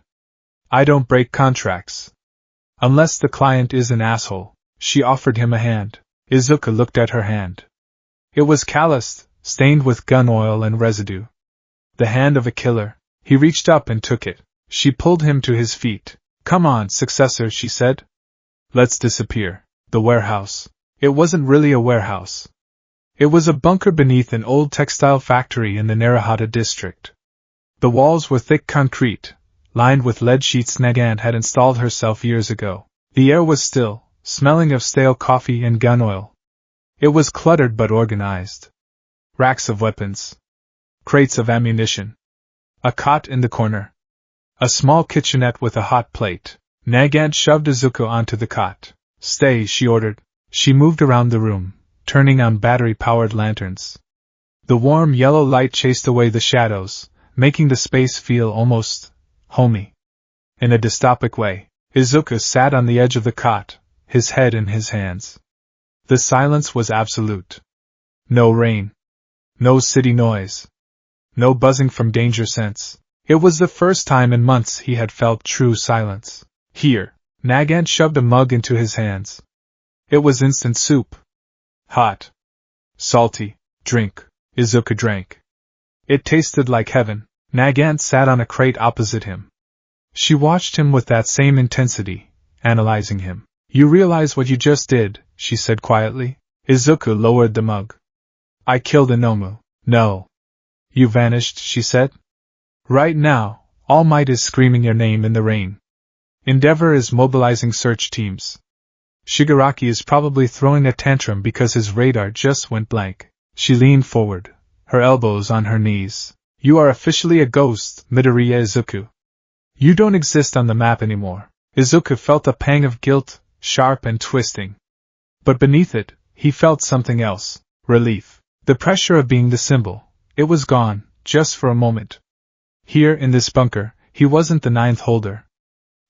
I don't break contracts. Unless the client is an asshole. She offered him a hand. Izuku looked at her hand. It was calloused, stained with gun oil and residue. The hand of a killer. He reached up and took it. She pulled him to his feet. Come on, successor, she said. Let's disappear. The warehouse. It wasn't really a warehouse. It was a bunker beneath an old textile factory in the Narahata district. The walls were thick concrete, lined with lead sheets Nagant had installed herself years ago. The air was still, smelling of stale coffee and gun oil. It was cluttered but organized. Racks of weapons. Crates of ammunition. A cot in the corner. A small kitchenette with a hot plate. Nagant shoved Izuku onto the cot. Stay, she ordered. She moved around the room, turning on battery-powered lanterns. The warm yellow light chased away the shadows, making the space feel almost homey. In a dystopic way, Izuku sat on the edge of the cot, his head in his hands. The silence was absolute. No rain. No city noise. No buzzing from danger sense. It was the first time in months he had felt true silence. Here, Nagant shoved a mug into his hands. It was instant soup. Hot. Salty. Drink. Izuku drank. It tasted like heaven. Nagant sat on a crate opposite him. She watched him with that same intensity, analyzing him. You realize what you just did, she said quietly. Izuku lowered the mug. I killed a Nomu. No. You vanished, she said. Right now, All Might is screaming your name in the rain. Endeavor is mobilizing search teams. Shigaraki is probably throwing a tantrum because his radar just went blank. She leaned forward, her elbows on her knees. You are officially a ghost, Midoriya Izuku. You don't exist on the map anymore. Izuku felt a pang of guilt, sharp and twisting. But beneath it, he felt something else. Relief. The pressure of being the symbol. It was gone, just for a moment. Here, in this bunker, he wasn't the ninth holder.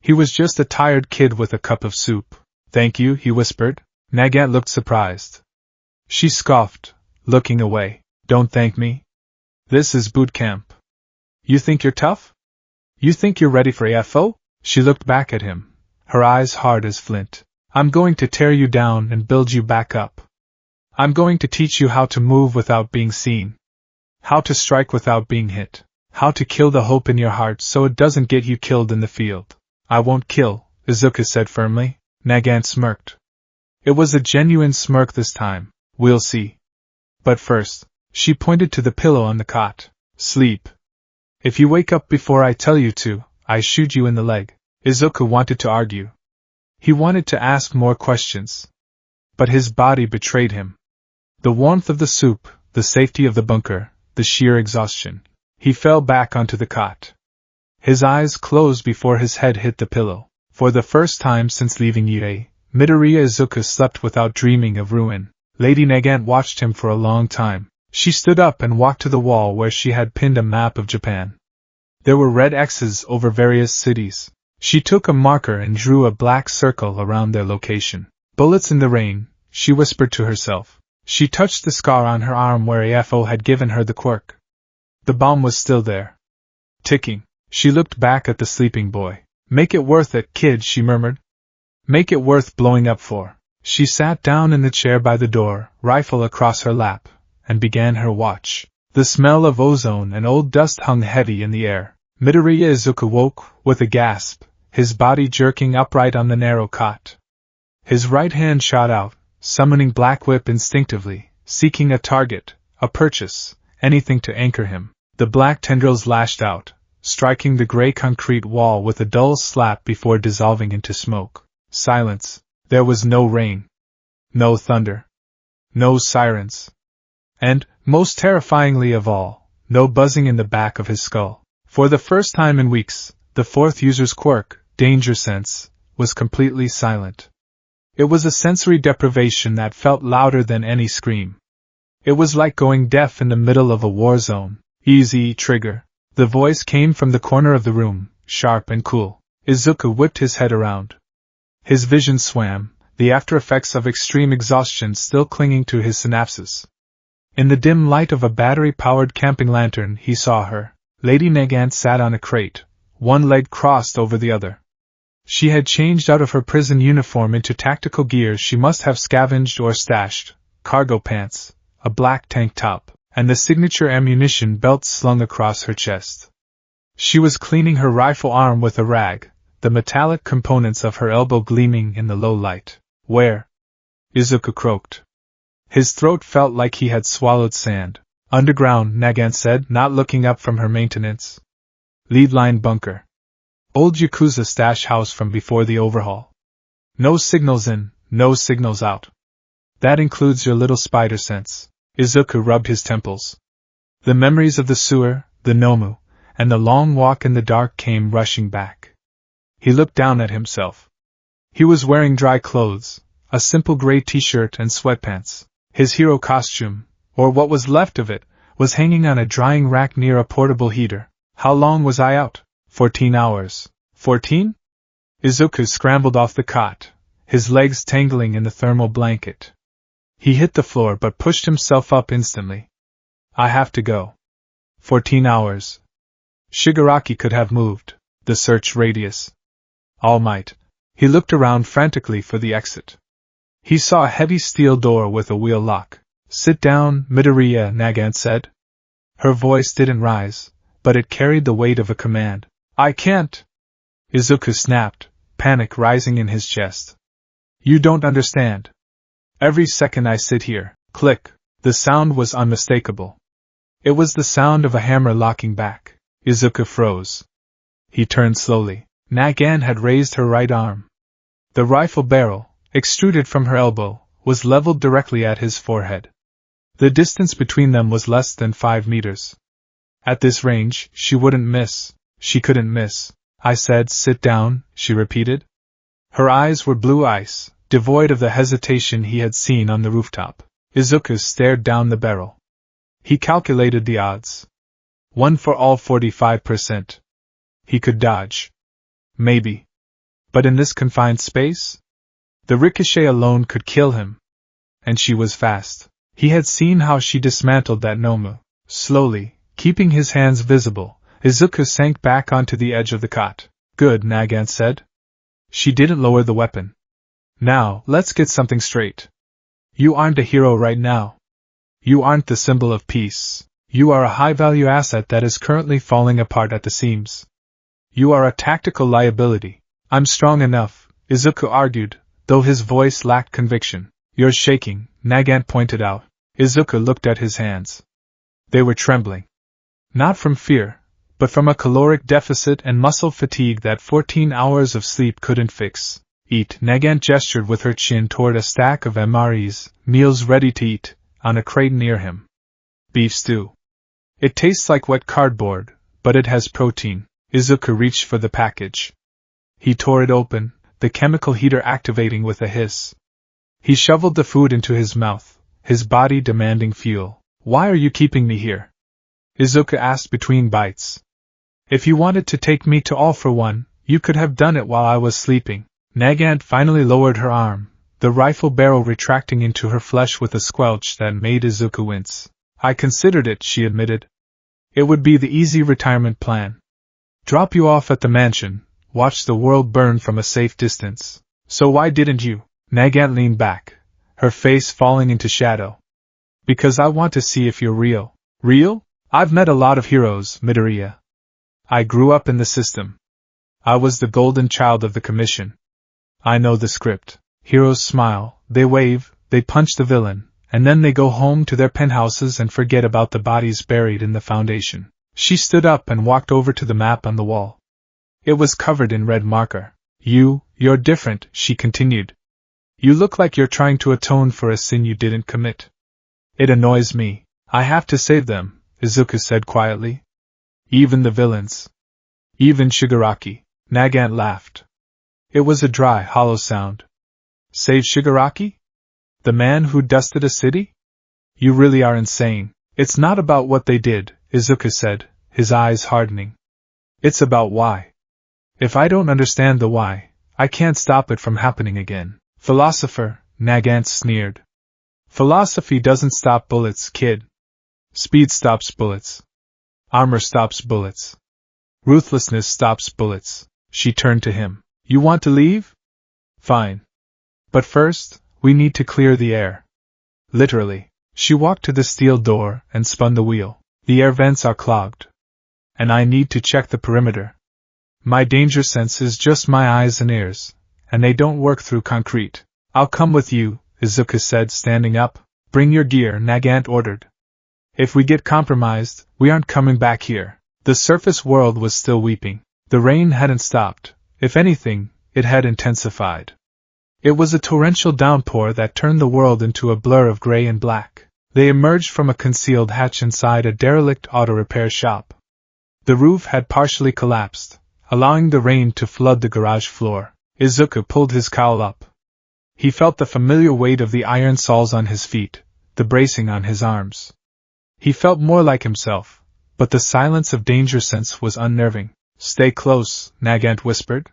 He was just a tired kid with a cup of soup. Thank you, he whispered. Nagant looked surprised. She scoffed, looking away. Don't thank me. This is boot camp. You think you're tough? You think you're ready for AFO? She looked back at him, her eyes hard as flint. I'm going to tear you down and build you back up. I'm going to teach you how to move without being seen. How to strike without being hit. How to kill the hope in your heart so it doesn't get you killed in the field. I won't kill, Izuku said firmly. Nagant smirked. It was a genuine smirk this time. We'll see. But first, she pointed to the pillow on the cot. Sleep. If you wake up before I tell you to, I shoot you in the leg. Izuku wanted to argue. He wanted to ask more questions. But his body betrayed him. The warmth of the soup, the safety of the bunker, the sheer exhaustion. He fell back onto the cot. His eyes closed before his head hit the pillow. For the first time since leaving Ue, Midoriya Izuku slept without dreaming of ruin. Lady Nagant watched him for a long time. She stood up and walked to the wall where she had pinned a map of Japan. There were red X's over various cities. She took a marker and drew a black circle around their location. Bullets in the rain, she whispered to herself. She touched the scar on her arm where AFO had given her the quirk. The bomb was still there. Ticking. She looked back at the sleeping boy. Make it worth it, kid, she murmured. Make it worth blowing up for. She sat down in the chair by the door, rifle across her lap, and began her watch. The smell of ozone and old dust hung heavy in the air. Midoriya Izuku woke, with a gasp, his body jerking upright on the narrow cot. His right hand shot out, summoning Black Whip instinctively, seeking a target, a purchase, anything to anchor him. The black tendrils lashed out, striking the gray concrete wall with a dull slap before dissolving into smoke. Silence. There was no rain. No thunder. No sirens. And, most terrifyingly of all, no buzzing in the back of his skull. For the first time in weeks, the fourth user's quirk, Danger Sense, was completely silent. It was a sensory deprivation that felt louder than any scream. It was like going deaf in the middle of a war zone. Easy, trigger. The voice came from the corner of the room, sharp and cool. Izuku whipped his head around. His vision swam, the after-effects of extreme exhaustion still clinging to his synapses. In the dim light of a battery-powered camping lantern he saw her. Lady Nagant sat on a crate, one leg crossed over the other. She had changed out of her prison uniform into tactical gear she must have scavenged or stashed, cargo pants, a black tank top, and the signature ammunition belt slung across her chest. She was cleaning her rifle arm with a rag, the metallic components of her elbow gleaming in the low light. Where? Izuku croaked. His throat felt like he had swallowed sand. Underground, Nagant said, not looking up from her maintenance. Lead line bunker. Old Yakuza stash house from before the overhaul. No signals in, no signals out. That includes your little spider sense. Izuku rubbed his temples. The memories of the sewer, the Nomu, and the long walk in the dark came rushing back. He looked down at himself. He was wearing dry clothes, a simple gray t-shirt and sweatpants. His hero costume, or what was left of it, was hanging on a drying rack near a portable heater. How long was I out? 14 hours. 14? Izuku scrambled off the cot, his legs tangling in the thermal blanket. He hit the floor but pushed himself up instantly. I have to go. 14 hours. Shigaraki could have moved. The search radius. All Might. He looked around frantically for the exit. He saw a heavy steel door with a wheel lock. Sit down, Midoriya, Nagant said. Her voice didn't rise, but it carried the weight of a command. I can't! Izuku snapped, panic rising in his chest. You don't understand. Every second I sit here, click, the sound was unmistakable. It was the sound of a hammer locking back. Izuku froze. He turned slowly. Nagant had raised her right arm. The rifle barrel, extruded from her elbow, was leveled directly at his forehead. The distance between them was less than 5 meters. At this range, she wouldn't miss. She couldn't miss. I said, sit down, she repeated. Her eyes were blue ice, devoid of the hesitation he had seen on the rooftop. Izuku stared down the barrel. He calculated the odds. 1 for all 45%. He could dodge. Maybe. But in this confined space? The ricochet alone could kill him. And she was fast. He had seen how she dismantled that Nomu. Slowly, keeping his hands visible, Izuku sank back onto the edge of the cot. Good, Nagant said. She didn't lower the weapon. Now, let's get something straight. You aren't a hero right now. You aren't the symbol of peace. You are a high-value asset that is currently falling apart at the seams. You are a tactical liability. I'm strong enough, Izuku argued, though his voice lacked conviction. You're shaking, Nagant pointed out. Izuku looked at his hands. They were trembling. Not from fear, but from a caloric deficit and muscle fatigue that 14 hours of sleep couldn't fix. Eat, Nagant gestured with her chin toward a stack of MREs, meals ready to eat, on a crate near him. Beef stew. It tastes like wet cardboard, but it has protein. Izuku reached for the package. He tore it open, the chemical heater activating with a hiss. He shoveled the food into his mouth, his body demanding fuel. Why are you keeping me here? Izuku asked between bites. If you wanted to take me to All for One, you could have done it while I was sleeping. Nagant finally lowered her arm, the rifle barrel retracting into her flesh with a squelch that made Izuku wince. I considered it, she admitted. It would be the easy retirement plan. Drop you off at the mansion, watch the world burn from a safe distance. So why didn't you? Nagant leaned back, her face falling into shadow. Because I want to see if you're real. Real? I've met a lot of heroes, Midoriya. I grew up in the system. I was the golden child of the commission. I know the script. Heroes smile, they wave, they punch the villain, and then they go home to their penthouses and forget about the bodies buried in the foundation. She stood up and walked over to the map on the wall. It was covered in red marker. You're different, she continued. You look like you're trying to atone for a sin you didn't commit. It annoys me. I have to save them, Izuku said quietly. Even the villains. Even Shigaraki. Nagant laughed. It was a dry, hollow sound. Save Shigaraki? The man who dusted a city? You really are insane. It's not about what they did, Izuku said, his eyes hardening. It's about why. If I don't understand the why, I can't stop it from happening again. Philosopher, Nagant sneered. Philosophy doesn't stop bullets, kid. Speed stops bullets. Armor stops bullets. Ruthlessness stops bullets. She turned to him. You want to leave? Fine. But first, we need to clear the air. Literally. She walked to the steel door and spun the wheel. The air vents are clogged. And I need to check the perimeter. My danger sense is just my eyes and ears, and they don't work through concrete. I'll come with you, Izuku said, standing up. Bring your gear, Nagant ordered. If we get compromised, we aren't coming back here. The surface world was still weeping. The rain hadn't stopped. If anything, it had intensified. It was a torrential downpour that turned the world into a blur of gray and black. They emerged from a concealed hatch inside a derelict auto repair shop. The roof had partially collapsed, allowing the rain to flood the garage floor. Izuku pulled his cowl up. He felt the familiar weight of the iron soles on his feet, the bracing on his arms. He felt more like himself, but the silence of danger sense was unnerving. Stay close, Nagant whispered.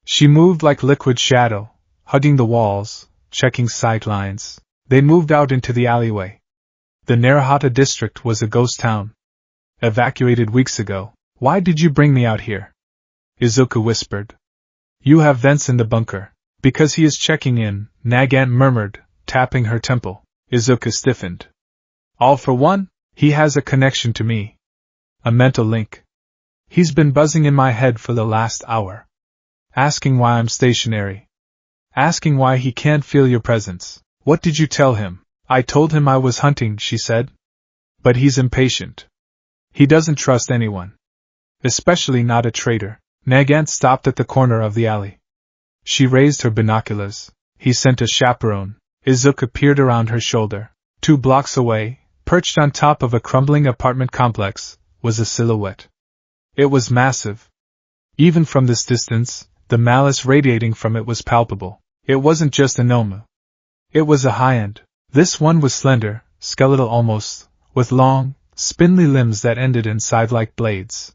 She moved like liquid shadow, hugging the walls, checking sight lines. They moved out into the alleyway. The Narahata district was a ghost town. Evacuated weeks ago. Why did you bring me out here? Izuku whispered. You have vents in the bunker. Because he is checking in, Nagant murmured, tapping her temple. Izuku stiffened. All for one? He has a connection to me. A mental link. He's been buzzing in my head for the last hour. Asking why I'm stationary. Asking why he can't feel your presence. What did you tell him? I told him I was hunting, she said. But he's impatient. He doesn't trust anyone. Especially not a traitor. Nagant stopped at the corner of the alley. She raised her binoculars. He sent a chaperone. Izuku peered around her shoulder. 2 blocks away, perched on top of a crumbling apartment complex, was a silhouette. It was massive. Even from this distance, the malice radiating from it was palpable. It wasn't just a Nomu. It was a high-end. This one was slender, skeletal almost, with long, spindly limbs that ended in scythe-like blades.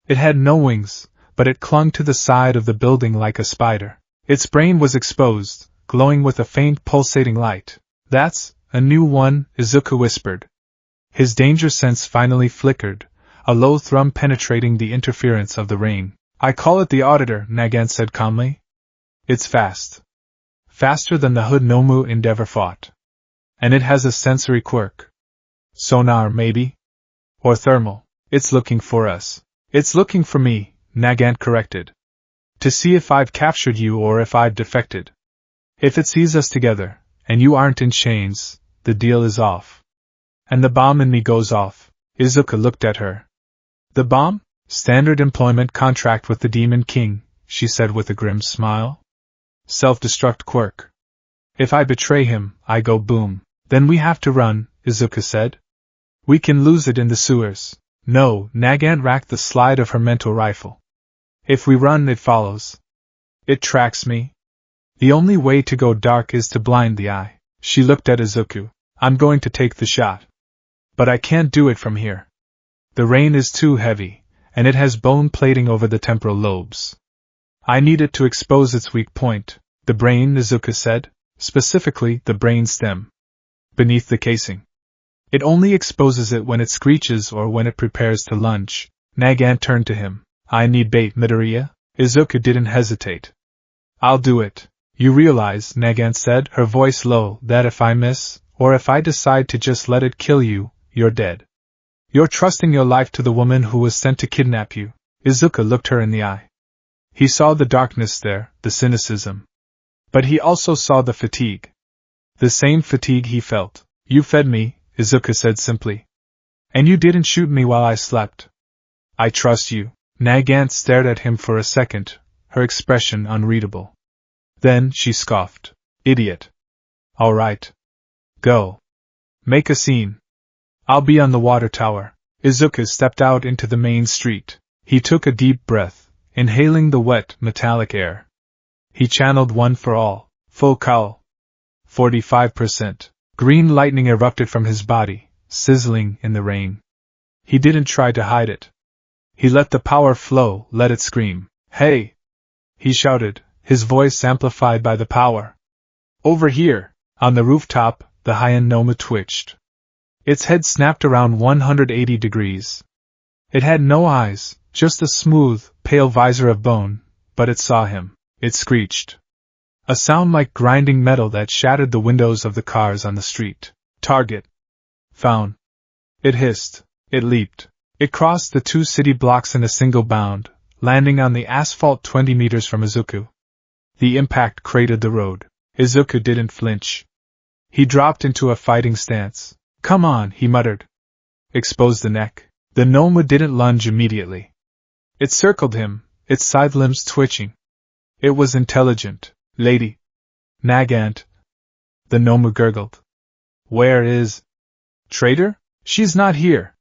It had no wings, but it clung to the side of the building like a spider. Its brain was exposed, glowing with a faint pulsating light. That's a new one, Izuku whispered. His danger sense finally flickered, a low thrum penetrating the interference of the rain. I call it the Auditor, Nagant said calmly. It's fast. Faster than the Hood Nomu Endeavor fought. And it has a sensory quirk. Sonar, maybe? Or thermal. It's looking for us. It's looking for me, Nagant corrected. To see if I've captured you or if I've defected. If it sees us together, and you aren't in chains, the deal is off. And the bomb in me goes off. Izuku looked at her. The bomb? Standard employment contract with the Demon King, she said with a grim smile. Self-destruct quirk. If I betray him, I go boom. Then we have to run, Izuku said. We can lose it in the sewers. No, Nagant racked the slide of her mental rifle. If we run, it follows. It tracks me. The only way to go dark is to blind the eye. She looked at Izuku. I'm going to take the shot. But I can't do it from here. The rain is too heavy, and it has bone plating over the temporal lobes. I need it to expose its weak point, the brain, Izuku said, specifically the brain stem. Beneath the casing. It only exposes it when it screeches or when it prepares to lunge. Nagant turned to him. I need bait, Midoriya? Izuku didn't hesitate. I'll do it. You realize, Nagant said, her voice low, that if I miss, or if I decide to just let it kill you, you're dead. You're trusting your life to the woman who was sent to kidnap you. Izuku looked her in the eye. He saw the darkness there, the cynicism. But he also saw the fatigue. The same fatigue he felt. You fed me, Izuku said simply. And you didn't shoot me while I slept. I trust you. Nagant stared at him for a second, her expression unreadable. Then she scoffed. Idiot. All right. Go. Make a scene. I'll be on the water tower. Izuku stepped out into the main street. He took a deep breath, inhaling the wet, metallic air. He channeled one for all. Full cowl. 45%. Green lightning erupted from his body, sizzling in the rain. He didn't try to hide it. He let the power flow, let it scream. Hey! He shouted, his voice amplified by the power. Over here! On the rooftop, the high-end Nomu twitched. Its head snapped around 180 degrees. It had no eyes, just a smooth, pale visor of bone, but it saw him. It screeched. A sound like grinding metal that shattered the windows of the cars on the street. Target. Found. It hissed. It leaped. It crossed the 2 city blocks in a single bound, landing on the asphalt 20 meters from Izuku. The impact cratered the road. Izuku didn't flinch. He dropped into a fighting stance. Come on, he muttered. Expose the neck. The Nomu didn't lunge immediately. It circled him, its side limbs twitching. It was intelligent. Lady. Nagant. The Nomu gurgled. Where is... Traitor? She's not here.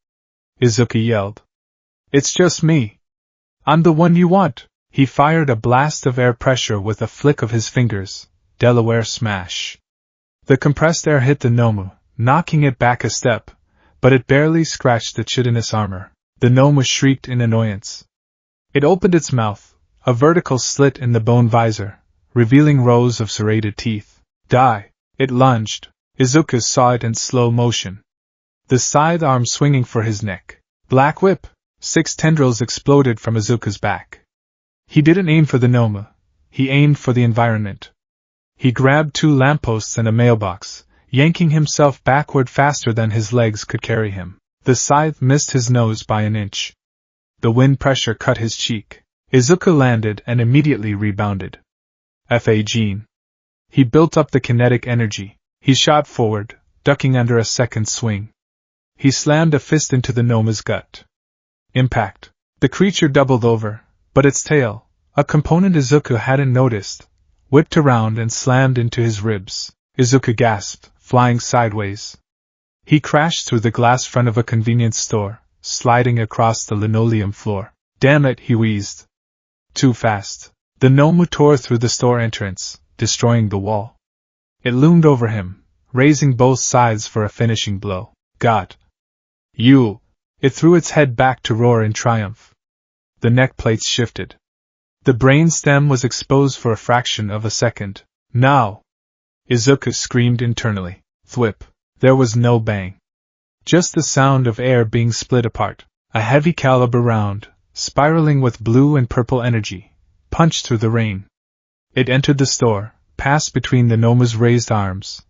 Izuku yelled. It's just me. I'm the one you want. He fired a blast of air pressure with a flick of his fingers. Delaware smash. The compressed air hit the Nomu, knocking it back a step, but it barely scratched the chitinous armor. The Nomu shrieked in annoyance. It opened its mouth, a vertical slit in the bone visor, revealing rows of serrated teeth. Die! It lunged. Izuku saw it in slow motion. The scythe arm swinging for his neck. Black whip! 6 tendrils exploded from Izuku's back. He didn't aim for the Nomu. He aimed for the environment. He grabbed 2 lampposts and a mailbox, yanking himself backward faster than his legs could carry him. The scythe missed his nose by an inch. The wind pressure cut his cheek. Izuku landed and immediately rebounded. Fa Gene. He built up the kinetic energy. He shot forward, ducking under a second swing. He slammed a fist into the Noma's gut. Impact. The creature doubled over, but its tail, a component Izuku hadn't noticed, whipped around and slammed into his ribs. Izuku gasped, flying sideways. He crashed through the glass front of a convenience store, sliding across the linoleum floor. Damn it, he wheezed. Too fast. The Noma tore through the store entrance, destroying the wall. It loomed over him, raising both sides for a finishing blow. God. You! It threw its head back to roar in triumph. The neck plates shifted. The brain stem was exposed for a fraction of a second. Now! Izuku screamed internally. Thwip. There was no bang. Just the sound of air being split apart. A heavy caliber round, spiraling with blue and purple energy, punched through the rain. It entered the store, passed between the Noma's raised arms,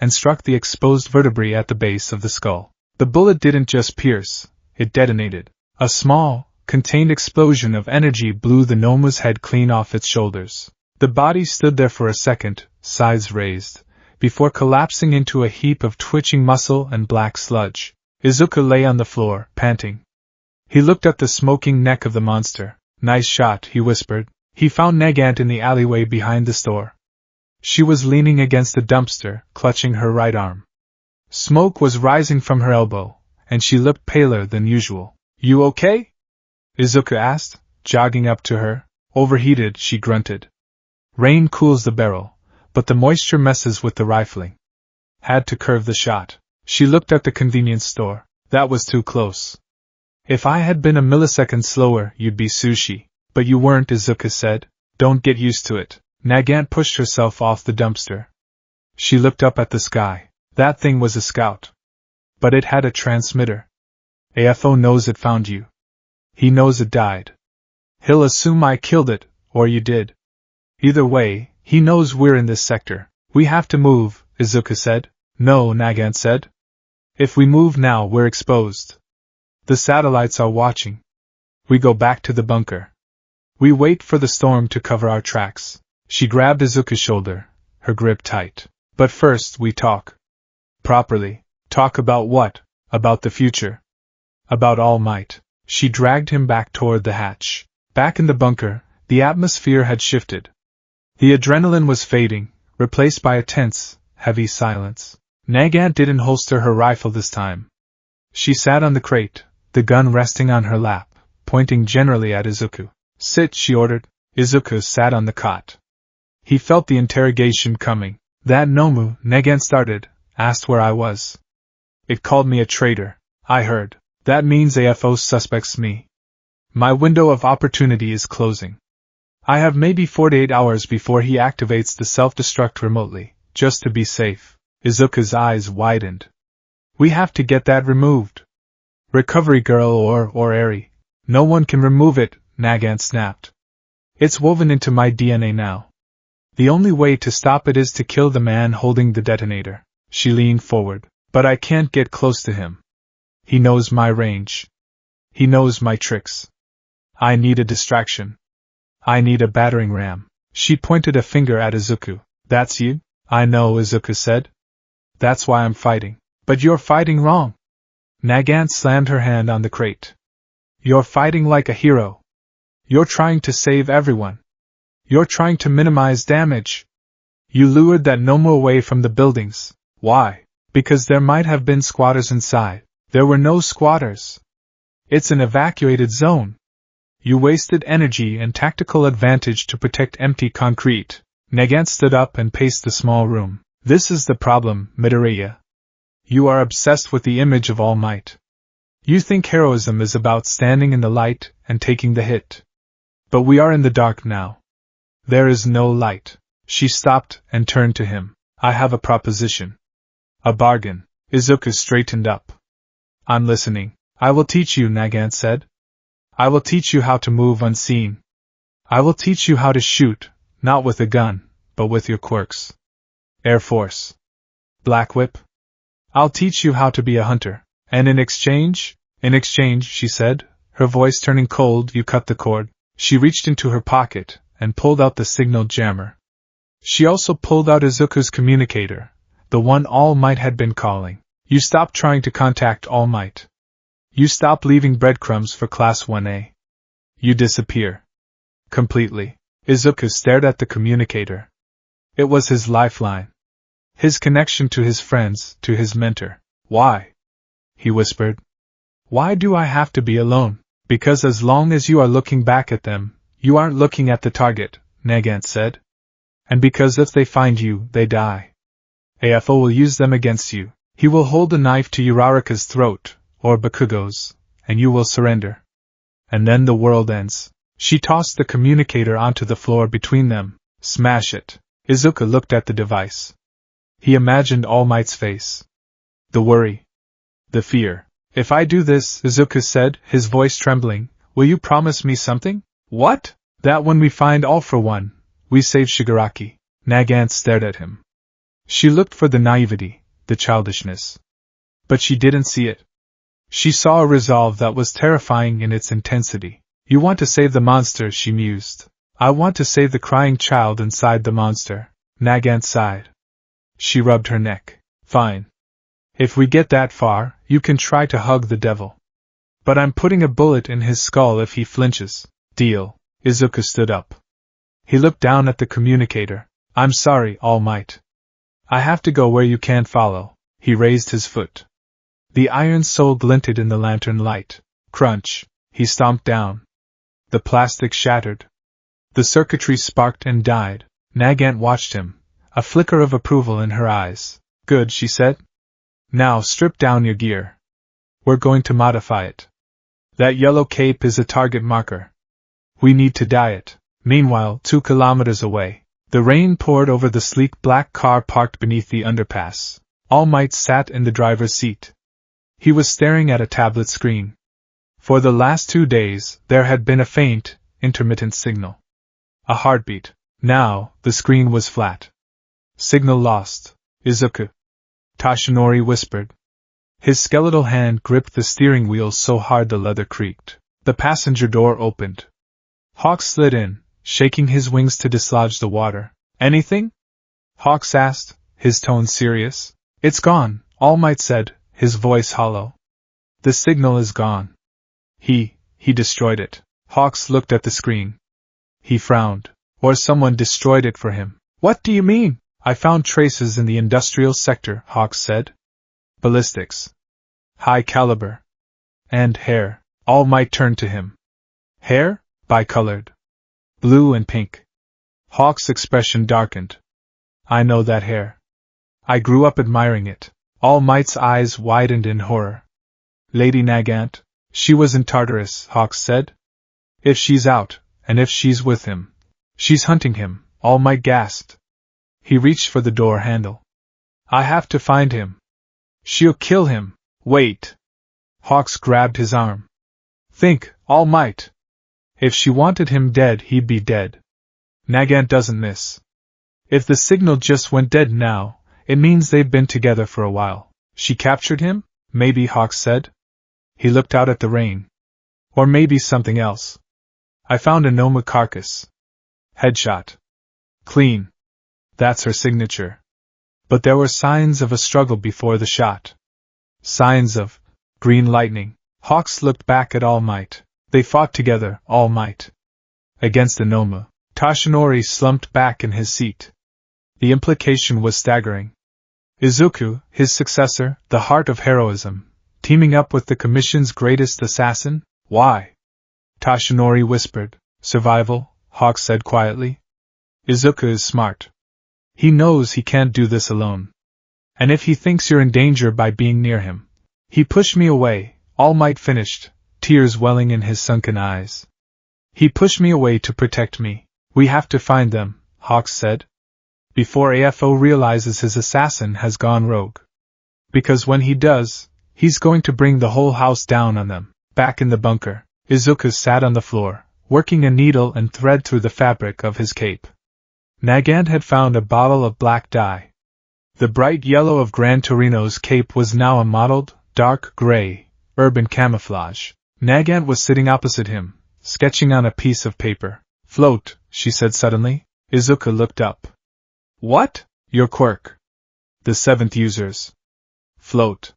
and struck the exposed vertebrae at the base of the skull. The bullet didn't just pierce, it detonated. A small, contained explosion of energy blew the Noma's head clean off its shoulders. The body stood there for a second, sides raised, before collapsing into a heap of twitching muscle and black sludge. Izuku lay on the floor, panting. He looked at the smoking neck of the monster. Nice shot, he whispered. He found Nagant in the alleyway behind the store. She was leaning against the dumpster, clutching her right arm. Smoke was rising from her elbow, and she looked paler than usual. You okay? Izuku asked, jogging up to her. Overheated, she grunted. Rain cools the barrel, but the moisture messes with the rifling. Had to curve the shot. She looked at the convenience store. That was too close. If I had been a millisecond slower, you'd be sushi. But you weren't, Izuku said. Don't get used to it. Nagant pushed herself off the dumpster. She looked up at the sky. That thing was a scout. But it had a transmitter. AFO knows it found you. He knows it died. He'll assume I killed it, or you did. Either way, he knows we're in this sector. We have to move, Izuku said. No, Nagant said. If we move now, we're exposed. The satellites are watching. We go back to the bunker. We wait for the storm to cover our tracks. She grabbed Izuku's shoulder, her grip tight. But first we talk. Properly. Talk about what? About the future. About All Might. She dragged him back toward the hatch. Back in the bunker, the atmosphere had shifted. The adrenaline was fading, replaced by a tense, heavy silence. Nagant didn't holster her rifle this time. She sat on the crate, the gun resting on her lap, pointing generally at Izuku. Sit, she ordered. Izuku sat on the cot. He felt the interrogation coming. That Nomu, Nagant started, asked where I was. It called me a traitor. I heard. That means AFO suspects me. My window of opportunity is closing. I have maybe 48 hours before he activates the self-destruct remotely, just to be safe. Izuku's eyes widened. We have to get that removed. Recovery girl or Eri. No one can remove it, Nagant snapped. It's woven into my DNA now. The only way to stop it is to kill the man holding the detonator. She leaned forward. But I can't get close to him. He knows my range. He knows my tricks. I need a distraction. I need a battering ram. She pointed a finger at Izuku. That's you? I know, Izuku said. That's why I'm fighting. But you're fighting wrong. Nagant slammed her hand on the crate. You're fighting like a hero. You're trying to save everyone. You're trying to minimize damage. You lured that Nomu away from the buildings. Why? Because there might have been squatters inside. There were no squatters. It's an evacuated zone. You wasted energy and tactical advantage to protect empty concrete. Nagant stood up and paced the small room. This is the problem, Midoriya. You are obsessed with the image of All Might. You think heroism is about standing in the light and taking the hit. But we are in the dark now. There is no light. She stopped and turned to him. I have a proposition. A bargain. Izuku straightened up. I'm listening. I will teach you, Nagant said. I will teach you how to move unseen. I will teach you how to shoot, not with a gun, but with your quirks. Air Force. Black Whip. I'll teach you how to be a hunter. And in exchange? In exchange, she said, her voice turning cold, you cut the cord. She reached into her pocket and pulled out the signal jammer. She also pulled out Izuku's communicator, the one All Might had been calling. You stop trying to contact All Might. You stop leaving breadcrumbs for Class 1A. You disappear. Completely. Izuku stared at the communicator. It was his lifeline. His connection to his friends, to his mentor. Why? He whispered. Why do I have to be alone? Because as long as you are looking back at them, you aren't looking at the target, Nagant said. And because if they find you, they die. AFO will use them against you. He will hold a knife to Uraraka's throat, or Bakugo's, and you will surrender. And then the world ends. She tossed the communicator onto the floor between them. Smash it. Izuku looked at the device. He imagined All Might's face. The worry. The fear. If I do this, Izuku said, his voice trembling, will you promise me something? What? That when we find All for One, we save Shigaraki. Nagant stared at him. She looked for the naivety, the childishness. But she didn't see it. She saw a resolve that was terrifying in its intensity. You want to save the monster, she mused. I want to save the crying child inside the monster. Nagant sighed. She rubbed her neck. Fine. If we get that far, you can try to hug the devil. But I'm putting a bullet in his skull if he flinches. Deal. Izuku stood up. He looked down at the communicator. I'm sorry, All Might. I have to go where you can't follow. He raised his foot. The iron sole glinted in the lantern light. Crunch. He stomped down. The plastic shattered. The circuitry sparked and died. Nagant watched him, a flicker of approval in her eyes. Good, she said. Now strip down your gear. We're going to modify it. That yellow cape is a target marker. We need to dye it. Meanwhile, 2 kilometers away, the rain poured over the sleek black car parked beneath the underpass. All Might sat in the driver's seat. He was staring at a tablet screen. For the last 2 days, there had been a faint, intermittent signal. A heartbeat. Now, the screen was flat. Signal lost. Izuku. Tashinori whispered. His skeletal hand gripped the steering wheel so hard the leather creaked. The passenger door opened. Hawks slid in, shaking his wings to dislodge the water. Anything? Hawks asked, his tone serious. It's gone, All Might said, his voice hollow. The signal is gone. He destroyed it. Hawks looked at the screen. He frowned. Or someone destroyed it for him. What do you mean? I found traces in the industrial sector, Hawks said. Ballistics. High caliber. And hair. All Might turned to him. Hair? Bicolored. Blue and pink. Hawks' expression darkened. I know that hair. I grew up admiring it. All Might's eyes widened in horror. Lady Nagant? She was in Tartarus, Hawks said. If she's out, and if she's with him. She's hunting him, All Might gasped. He reached for the door handle. I have to find him. She'll kill him. Wait. Hawks grabbed his arm. Think, All Might. If she wanted him dead, he'd be dead. Nagant doesn't miss. If the signal just went dead now, it means they've been together for a while. She captured him? Maybe, Hawks said. He looked out at the rain. Or maybe something else. I found a Noma carcass. Headshot. Clean. That's her signature. But there were signs of a struggle before the shot. Signs of green lightning. Hawks looked back at All Might. They fought together, All Might. Against the Noma. Tashinori slumped back in his seat. The implication was staggering. Izuku, his successor, the heart of heroism, teaming up with the Commission's greatest assassin? Why? Tashinori whispered. Survival, Hawks said quietly. Izuku is smart. He knows he can't do this alone. And if he thinks you're in danger by being near him. He pushed me away, All Might finished, tears welling in his sunken eyes. He pushed me away to protect me. We have to find them, Hawks said. Before AFO realizes his assassin has gone rogue. Because when he does, he's going to bring the whole house down on them. Back in the bunker, Izuku sat on the floor, working a needle and thread through the fabric of his cape. Nagant had found a bottle of black dye. The bright yellow of Gran Torino's cape was now a mottled, dark gray, urban camouflage. Nagant was sitting opposite him, sketching on a piece of paper. Float, she said suddenly. Izuku looked up. What? Your quirk. The seventh user's. Float.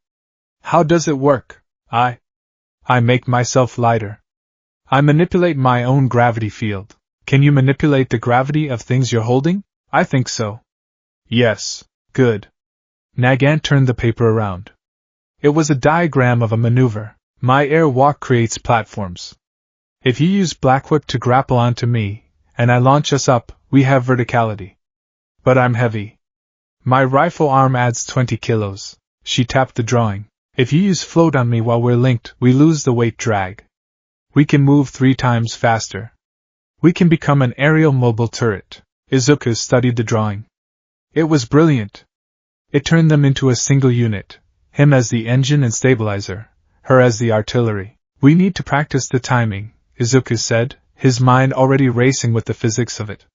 How does it work? I make myself lighter. I manipulate my own gravity field. Can you manipulate the gravity of things you're holding? I think so. Yes. Good. Nagant turned the paper around. It was a diagram of a maneuver. My air walk creates platforms. If you use Black Whip to grapple onto me, and I launch us up, we have verticality. But I'm heavy. My rifle arm adds 20 kilos. She tapped the drawing. If you use float on me while we're linked, we lose the weight drag. We can move 3 times faster. We can become an aerial mobile turret. Izuku studied the drawing. It was brilliant. It turned them into a single unit, him as the engine and stabilizer, her as the artillery. We need to practice the timing, Izuku said, his mind already racing with the physics of it.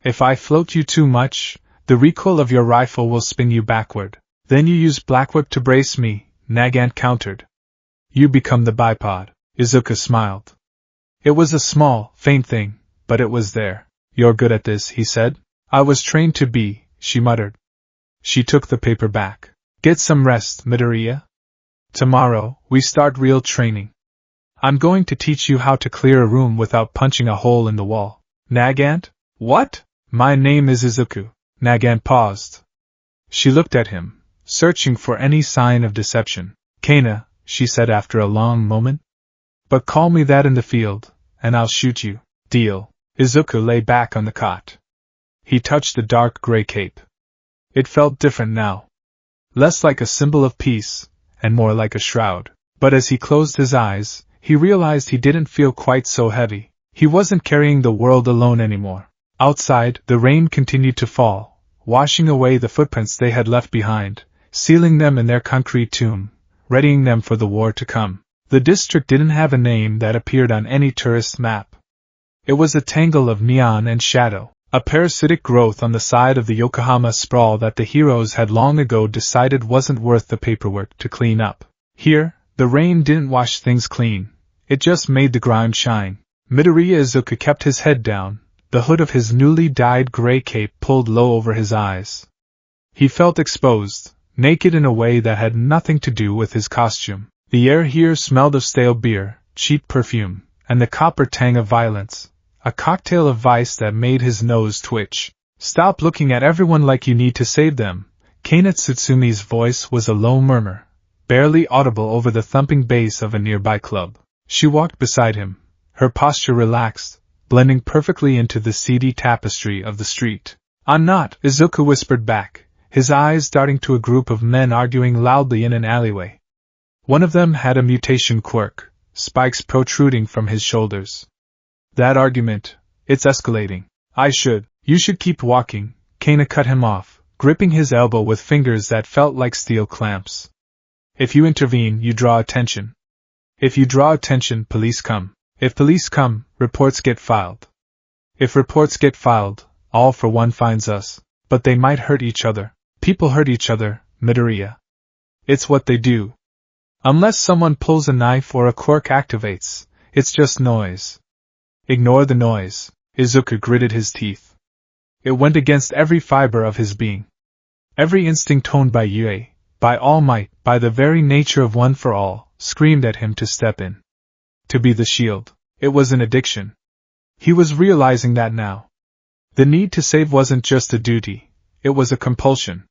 If I float you too much, the recoil of your rifle will spin you backward. Then you use Black Whip to brace me, Nagant countered. You become the bipod. Izuku smiled. It was a small, faint thing, but it was there. You're good at this, he said. I was trained to be, she muttered. She took the paper back. Get some rest, Midoriya. Tomorrow, we start real training. I'm going to teach you how to clear a room without punching a hole in the wall. Nagant? What? My name is Izuku. Nagant paused. She looked at him, searching for any sign of deception. Kana, she said after a long moment. But call me that in the field, and I'll shoot you. Deal. Izuku lay back on the cot. He touched the dark gray cape. It felt different now. Less like a symbol of peace, and more like a shroud. But as he closed his eyes, he realized he didn't feel quite so heavy. He wasn't carrying the world alone anymore. Outside, the rain continued to fall, washing away the footprints they had left behind, sealing them in their concrete tomb, readying them for the war to come. The district didn't have a name that appeared on any tourist map. It was a tangle of neon and shadow, a parasitic growth on the side of the Yokohama sprawl that the heroes had long ago decided wasn't worth the paperwork to clean up. Here, the rain didn't wash things clean, it just made the grime shine. Midoriya Izuku kept his head down, the hood of his newly dyed gray cape pulled low over his eyes. He felt exposed, naked in a way that had nothing to do with his costume. The air here smelled of stale beer, cheap perfume, and the copper tang of violence, a cocktail of vice that made his nose twitch. Stop looking at everyone like you need to save them. Kana Tsutsumi's voice was a low murmur, barely audible over the thumping bass of a nearby club. She walked beside him, her posture relaxed, blending perfectly into the seedy tapestry of the street. I'm not, Izuku whispered back, his eyes darting to a group of men arguing loudly in an alleyway. One of them had a mutation quirk, spikes protruding from his shoulders. That argument, it's escalating. You should keep walking, Kana cut him off, gripping his elbow with fingers that felt like steel clamps. If you intervene, you draw attention. If you draw attention, police come. If police come, reports get filed. If reports get filed, All for One finds us, but they might hurt each other. People hurt each other, Midoriya. It's what they do. Unless someone pulls a knife or a quirk activates, it's just noise. Ignore the noise. Izuku gritted his teeth. It went against every fiber of his being. Every instinct honed by Yue, by All Might, by the very nature of One for All, screamed at him to step in. To be the shield. It was an addiction. He was realizing that now. The need to save wasn't just a duty, it was a compulsion.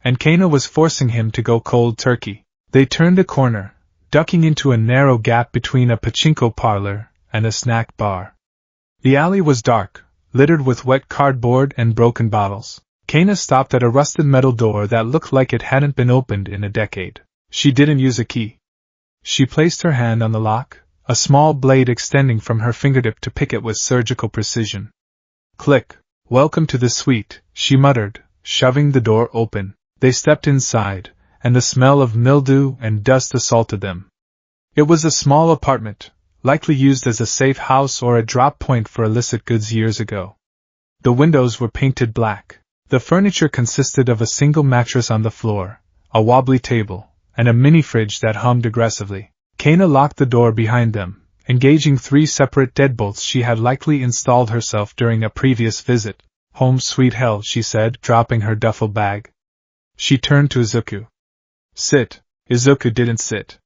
And Kana was forcing him to go cold turkey. They turned a corner, ducking into a narrow gap between a pachinko parlor and a snack bar. The alley was dark, littered with wet cardboard and broken bottles. Kana stopped at a rusted metal door that looked like it hadn't been opened in a decade. She didn't use a key. She placed her hand on the lock, a small blade extending from her fingertip to pick it with surgical precision. Click. Welcome to the suite, she muttered, shoving the door open. They stepped inside, and the smell of mildew and dust assaulted them. It was a small apartment, likely used as a safe house or a drop point for illicit goods years ago. The windows were painted black. The furniture consisted of a single mattress on the floor, a wobbly table, and a mini-fridge that hummed aggressively. Kana locked the door behind them, engaging 3 separate deadbolts she had likely installed herself during a previous visit. Home sweet hell, she said, dropping her duffel bag. She turned to Izuku. Sit. Izuku didn't sit.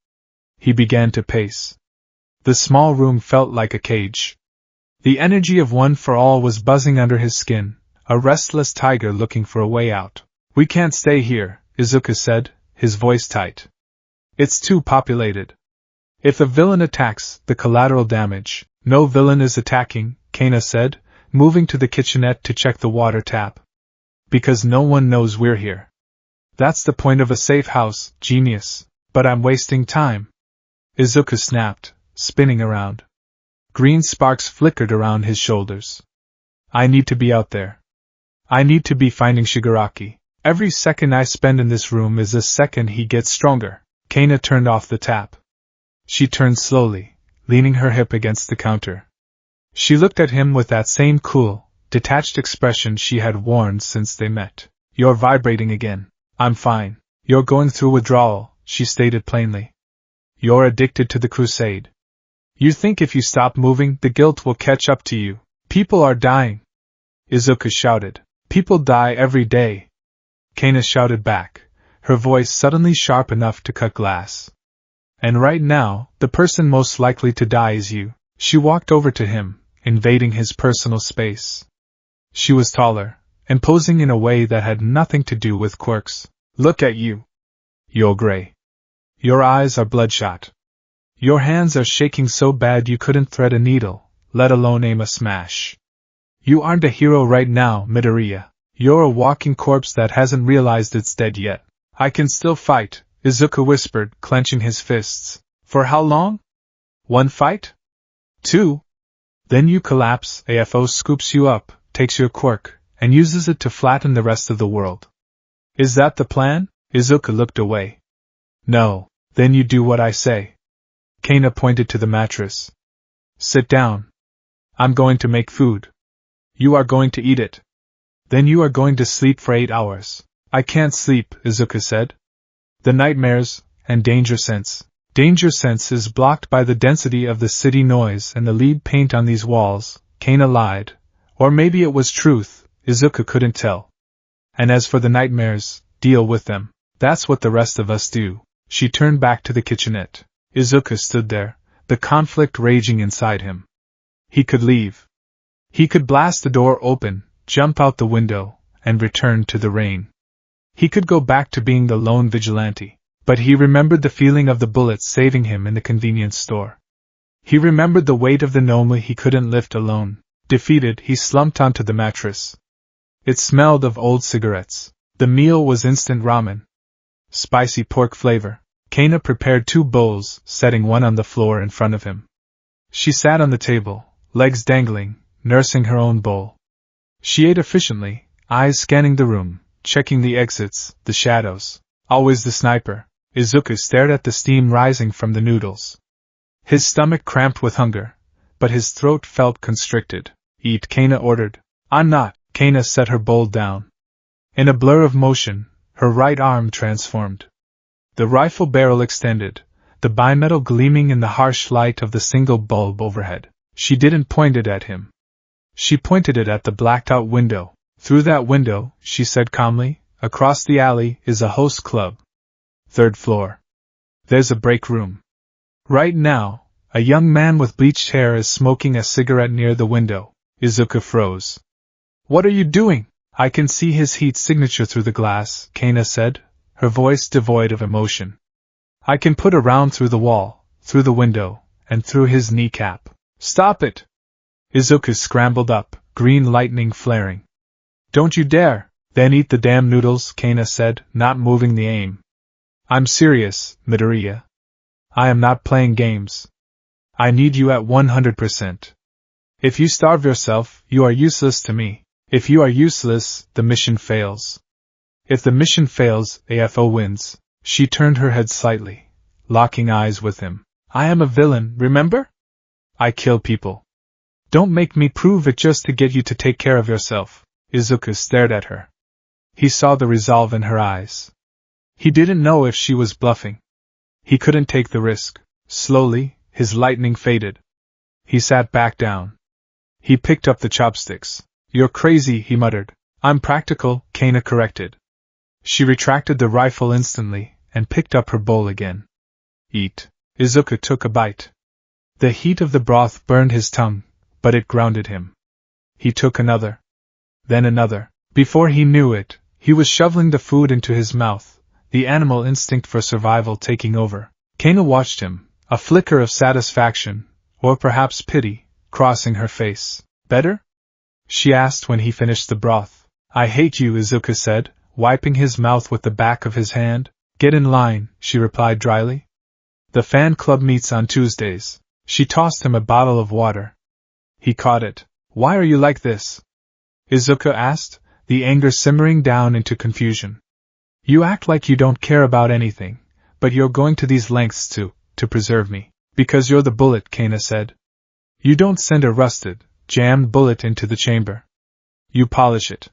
He began to pace. The small room felt like a cage. The energy of One for All was buzzing under his skin, a restless tiger looking for a way out. We can't stay here, Izuku said, his voice tight. It's too populated. If a villain attacks, the collateral damage. No villain is attacking, Kana said, moving to the kitchenette to check the water tap. Because no one knows we're here. That's the point of a safe house, genius. But I'm wasting time. Izuku snapped, spinning around. Green sparks flickered around his shoulders. I need to be out there. I need to be finding Shigaraki. Every second I spend in this room is a second he gets stronger. Kana turned off the tap. She turned slowly, leaning her hip against the counter. She looked at him with that same cool, detached expression she had worn since they met. You're vibrating again. I'm fine. You're going through withdrawal, she stated plainly. You're addicted to the crusade. You think if you stop moving, the guilt will catch up to you. People are dying. Izuku shouted. People die every day. Kana shouted back, her voice suddenly sharp enough to cut glass. And right now, the person most likely to die is you. She walked over to him, invading his personal space. She was taller, imposing in a way that had nothing to do with quirks. Look at you. You're gray. Your eyes are bloodshot. Your hands are shaking so bad you couldn't thread a needle, let alone aim a smash. You aren't a hero right now, Midoriya. You're a walking corpse that hasn't realized it's dead yet. I can still fight, Izuku whispered, clenching his fists. For how long? 1 fight? 2? Then you collapse, AFO scoops you up, takes your quirk, and uses it to flatten the rest of the world. Is that the plan? Izuku looked away. No. Then you do what I say. Kana pointed to the mattress. Sit down. I'm going to make food. You are going to eat it. Then you are going to sleep for 8 hours. I can't sleep, Izuku said. The nightmares, and danger sense. Danger sense is blocked by the density of the city noise and the lead paint on these walls, Kana lied. Or maybe it was truth, Izuku couldn't tell. And as for the nightmares, deal with them. That's what the rest of us do. She turned back to the kitchenette. Izuku stood there, the conflict raging inside him. He could leave. He could blast the door open, jump out the window, and return to the rain. He could go back to being the lone vigilante. But he remembered the feeling of the bullets saving him in the convenience store. He remembered the weight of the gnome he couldn't lift alone. Defeated, he slumped onto the mattress. It smelled of old cigarettes. The meal was instant ramen. Spicy pork flavor. Kana prepared 2 bowls, setting one on the floor in front of him. She sat on the table, legs dangling, nursing her own bowl. She ate efficiently, eyes scanning the room, checking the exits, the shadows. Always the sniper. Izuku stared at the steam rising from the noodles. His stomach cramped with hunger, but his throat felt constricted. Eat, Kana ordered. I'm not. Kana set her bowl down. In a blur of motion, her right arm transformed. The rifle barrel extended, the bimetal gleaming in the harsh light of the single bulb overhead. She didn't point it at him. She pointed it at the blacked-out window. Through that window, she said calmly, across the alley is a host club. 3rd floor. There's a break room. Right now, a young man with bleached hair is smoking a cigarette near the window. Izuku froze. What are you doing? I can see his heat signature through the glass, Kana said, her voice devoid of emotion. I can put a round through the wall, through the window, and through his kneecap. Stop it! Izuku scrambled up, green lightning flaring. Don't you dare! Then eat the damn noodles, Kana said, not moving the aim. I'm serious, Midoriya. I am not playing games. I need you at 100%. If you starve yourself, you are useless to me. If you are useless, the mission fails. If the mission fails, AFO wins. She turned her head slightly, locking eyes with him. I am a villain, remember? I kill people. Don't make me prove it just to get you to take care of yourself. Izuku stared at her. He saw the resolve in her eyes. He didn't know if she was bluffing. He couldn't take the risk. Slowly, his lightning faded. He sat back down. He picked up the chopsticks. "You're crazy," he muttered. "I'm practical," Kana corrected. She retracted the rifle instantly, and picked up her bowl again. "Eat." Izuku took a bite. The heat of the broth burned his tongue, but it grounded him. He took another. Then another. Before he knew it, he was shoveling the food into his mouth, the animal instinct for survival taking over. Kana watched him, a flicker of satisfaction, or perhaps pity, crossing her face. "Better?" she asked when he finished the broth. "I hate you," Izuku said, wiping his mouth with the back of his hand. "Get in line," she replied dryly. "The fan club meets on Tuesdays." She tossed him a bottle of water. He caught it. "Why are you like this?" Izuku asked, the anger simmering down into confusion. "You act like you don't care about anything, but you're going to these lengths to preserve me. Because you're the bullet," Kana said. "You don't send a rusted, jammed bullet into the chamber. You polish it.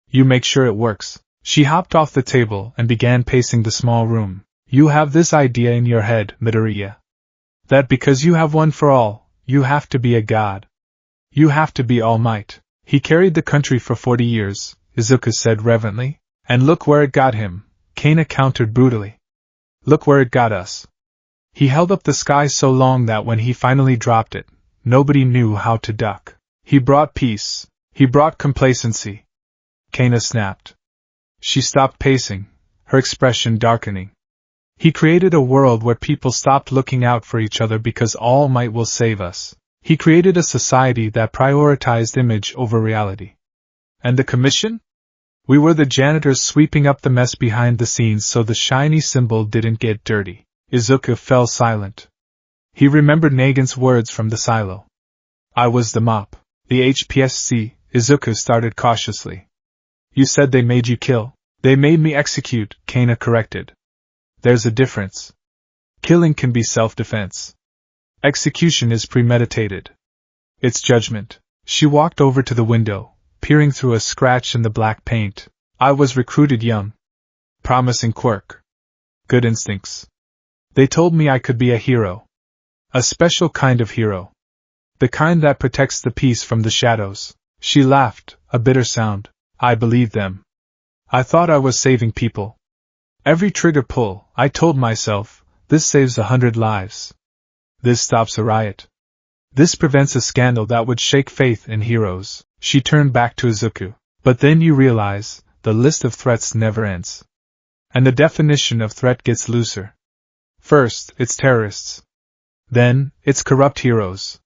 You make sure it works." She hopped off the table and began pacing the small room. "You have this idea in your head, Midoriya. That because you have one for all, you have to be a god. You have to be all might." "He carried the country for 40 years, Izuku said reverently. "And look where it got him," Kana countered brutally. "Look where it got us." He held up the sky so long that when he finally dropped it, nobody knew how to duck. "He brought peace. He brought complacency." Kana snapped. She stopped pacing, her expression darkening. "He created a world where people stopped looking out for each other because all might will save us. He created a society that prioritized image over reality. And the commission? We were the janitors sweeping up the mess behind the scenes so the shiny symbol didn't get dirty." Izuku fell silent. He remembered Nagant's words from the silo. "I was the mop." "The HPSC," Izuku started cautiously. "You said they made you kill." "They made me execute," Kana corrected. "There's a difference. Killing can be self-defense. Execution is premeditated. It's judgment." She walked over to the window, peering through a scratch in the black paint. "I was recruited young. Promising quirk. Good instincts. They told me I could be a hero. A special kind of hero. The kind that protects the peace from the shadows." She laughed, a bitter sound. "I believed them. I thought I was saving people. Every trigger pull, I told myself, this saves 100 lives. This stops a riot. This prevents a scandal that would shake faith in heroes." She turned back to Izuku. "But then you realize, the list of threats never ends. And the definition of threat gets looser. First, it's terrorists. Then, it's corrupt heroes.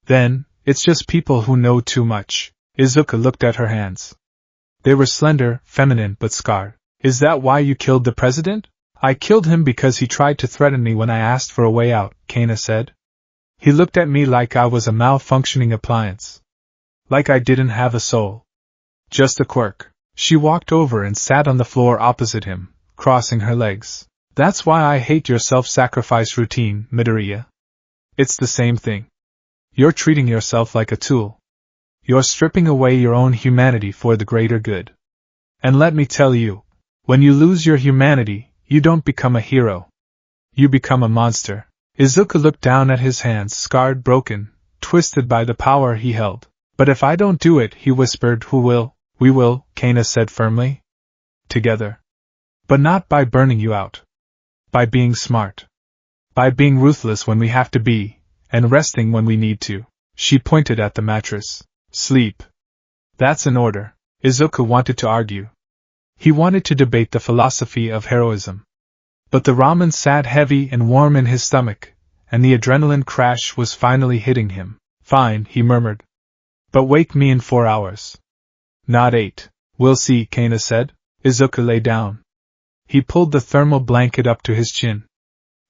Then, it's just people who know too much." Izuku looked at her hands. They were slender, feminine, but scarred. "Is that why you killed the president?" "I killed him because he tried to threaten me when I asked for a way out," Kana said. "He looked at me like I was a malfunctioning appliance. Like I didn't have a soul. Just a quirk." She walked over and sat on the floor opposite him, crossing her legs. "That's why I hate your self-sacrifice routine, Midoriya. It's the same thing. You're treating yourself like a tool. You're stripping away your own humanity for the greater good. And let me tell you, when you lose your humanity, you don't become a hero. You become a monster." Izuku looked down at his hands, scarred, broken, twisted by the power he held. "But if I don't do it," he whispered. "Who will?" "We will," Kana said firmly. "Together. But not by burning you out. By being smart. By being ruthless when we have to be, and resting when we need to." She pointed at the mattress. "Sleep. That's an order." Izuku wanted to argue. He wanted to debate the philosophy of heroism. But the ramen sat heavy and warm in his stomach, and the adrenaline crash was finally hitting him. "Fine," he murmured. "But wake me in 4 hours. Not 8. "We'll see," Kana said. Izuku lay down. He pulled the thermal blanket up to his chin.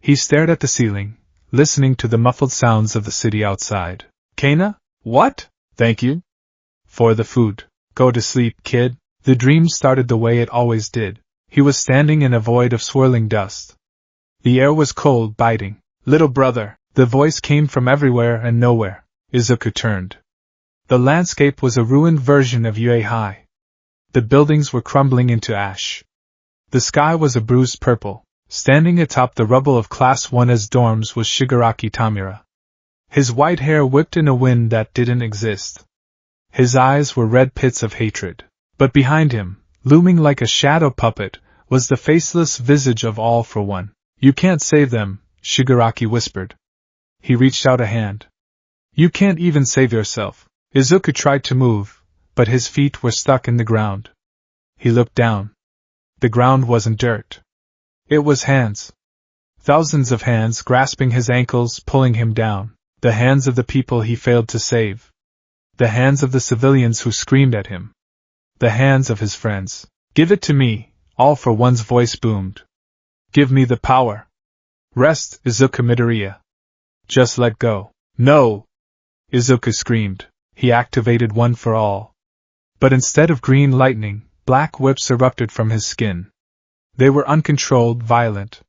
He stared at the ceiling, listening to the muffled sounds of the city outside. "Kana? What?" "Thank you. For the food. Go to sleep, kid." The dream started the way it always did. He was standing in a void of swirling dust. The air was cold, biting. "Little brother." The voice came from everywhere and nowhere. Izuku turned. The landscape was a ruined version of Yue High. The buildings were crumbling into ash. The sky was a bruised purple. Standing atop the rubble of Class 1's dorms was Shigaraki Tamura. His white hair whipped in a wind that didn't exist. His eyes were red pits of hatred. But behind him, looming like a shadow puppet, was the faceless visage of All for One. You can't save them, Shigaraki whispered. He reached out a hand. You can't even save yourself. Izuku tried to move, but his feet were stuck in the ground. He looked down. The ground wasn't dirt. It was hands. Thousands of hands grasping his ankles, pulling him down. The hands of the people he failed to save. The hands of the civilians who screamed at him. The hands of his friends. Give it to me, All for One's voice boomed. Give me the power. Rest, Izuku Midoriya. Just let go. No! Izuku screamed. He activated One for All. But instead of green lightning, black whips erupted from his skin. They were uncontrolled, violent.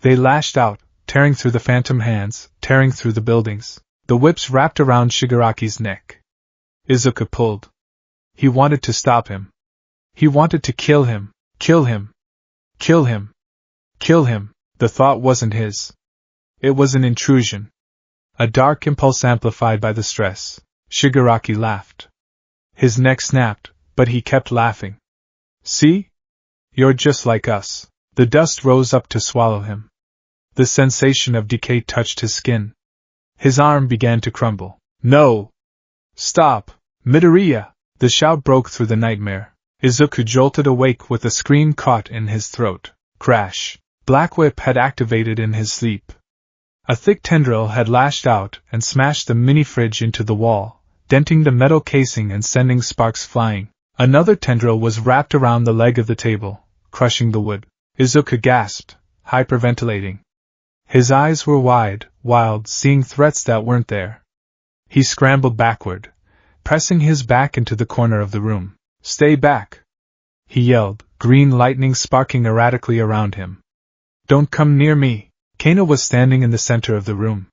They lashed out, tearing through the phantom hands, tearing through the buildings. The whips wrapped around Shigaraki's neck. Izuku pulled. He wanted to stop him. He wanted to kill him. Kill him. Kill him. Kill him. The thought wasn't his. It was an intrusion. A dark impulse amplified by the stress. Shigaraki laughed. His neck snapped, but he kept laughing. See? You're just like us. The dust rose up to swallow him. The sensation of decay touched his skin. His arm began to crumble. No! Stop! Midoriya! The shout broke through the nightmare. Izuku jolted awake with a scream caught in his throat. Crash! Black Whip had activated in his sleep. A thick tendril had lashed out and smashed the mini-fridge into the wall, denting the metal casing and sending sparks flying. Another tendril was wrapped around the leg of the table, crushing the wood. Izuku gasped, hyperventilating. His eyes were wide, wild, seeing threats that weren't there. He scrambled backward, pressing his back into the corner of the room. Stay back! He yelled, green lightning sparking erratically around him. Don't come near me! Kana was standing in the center of the room.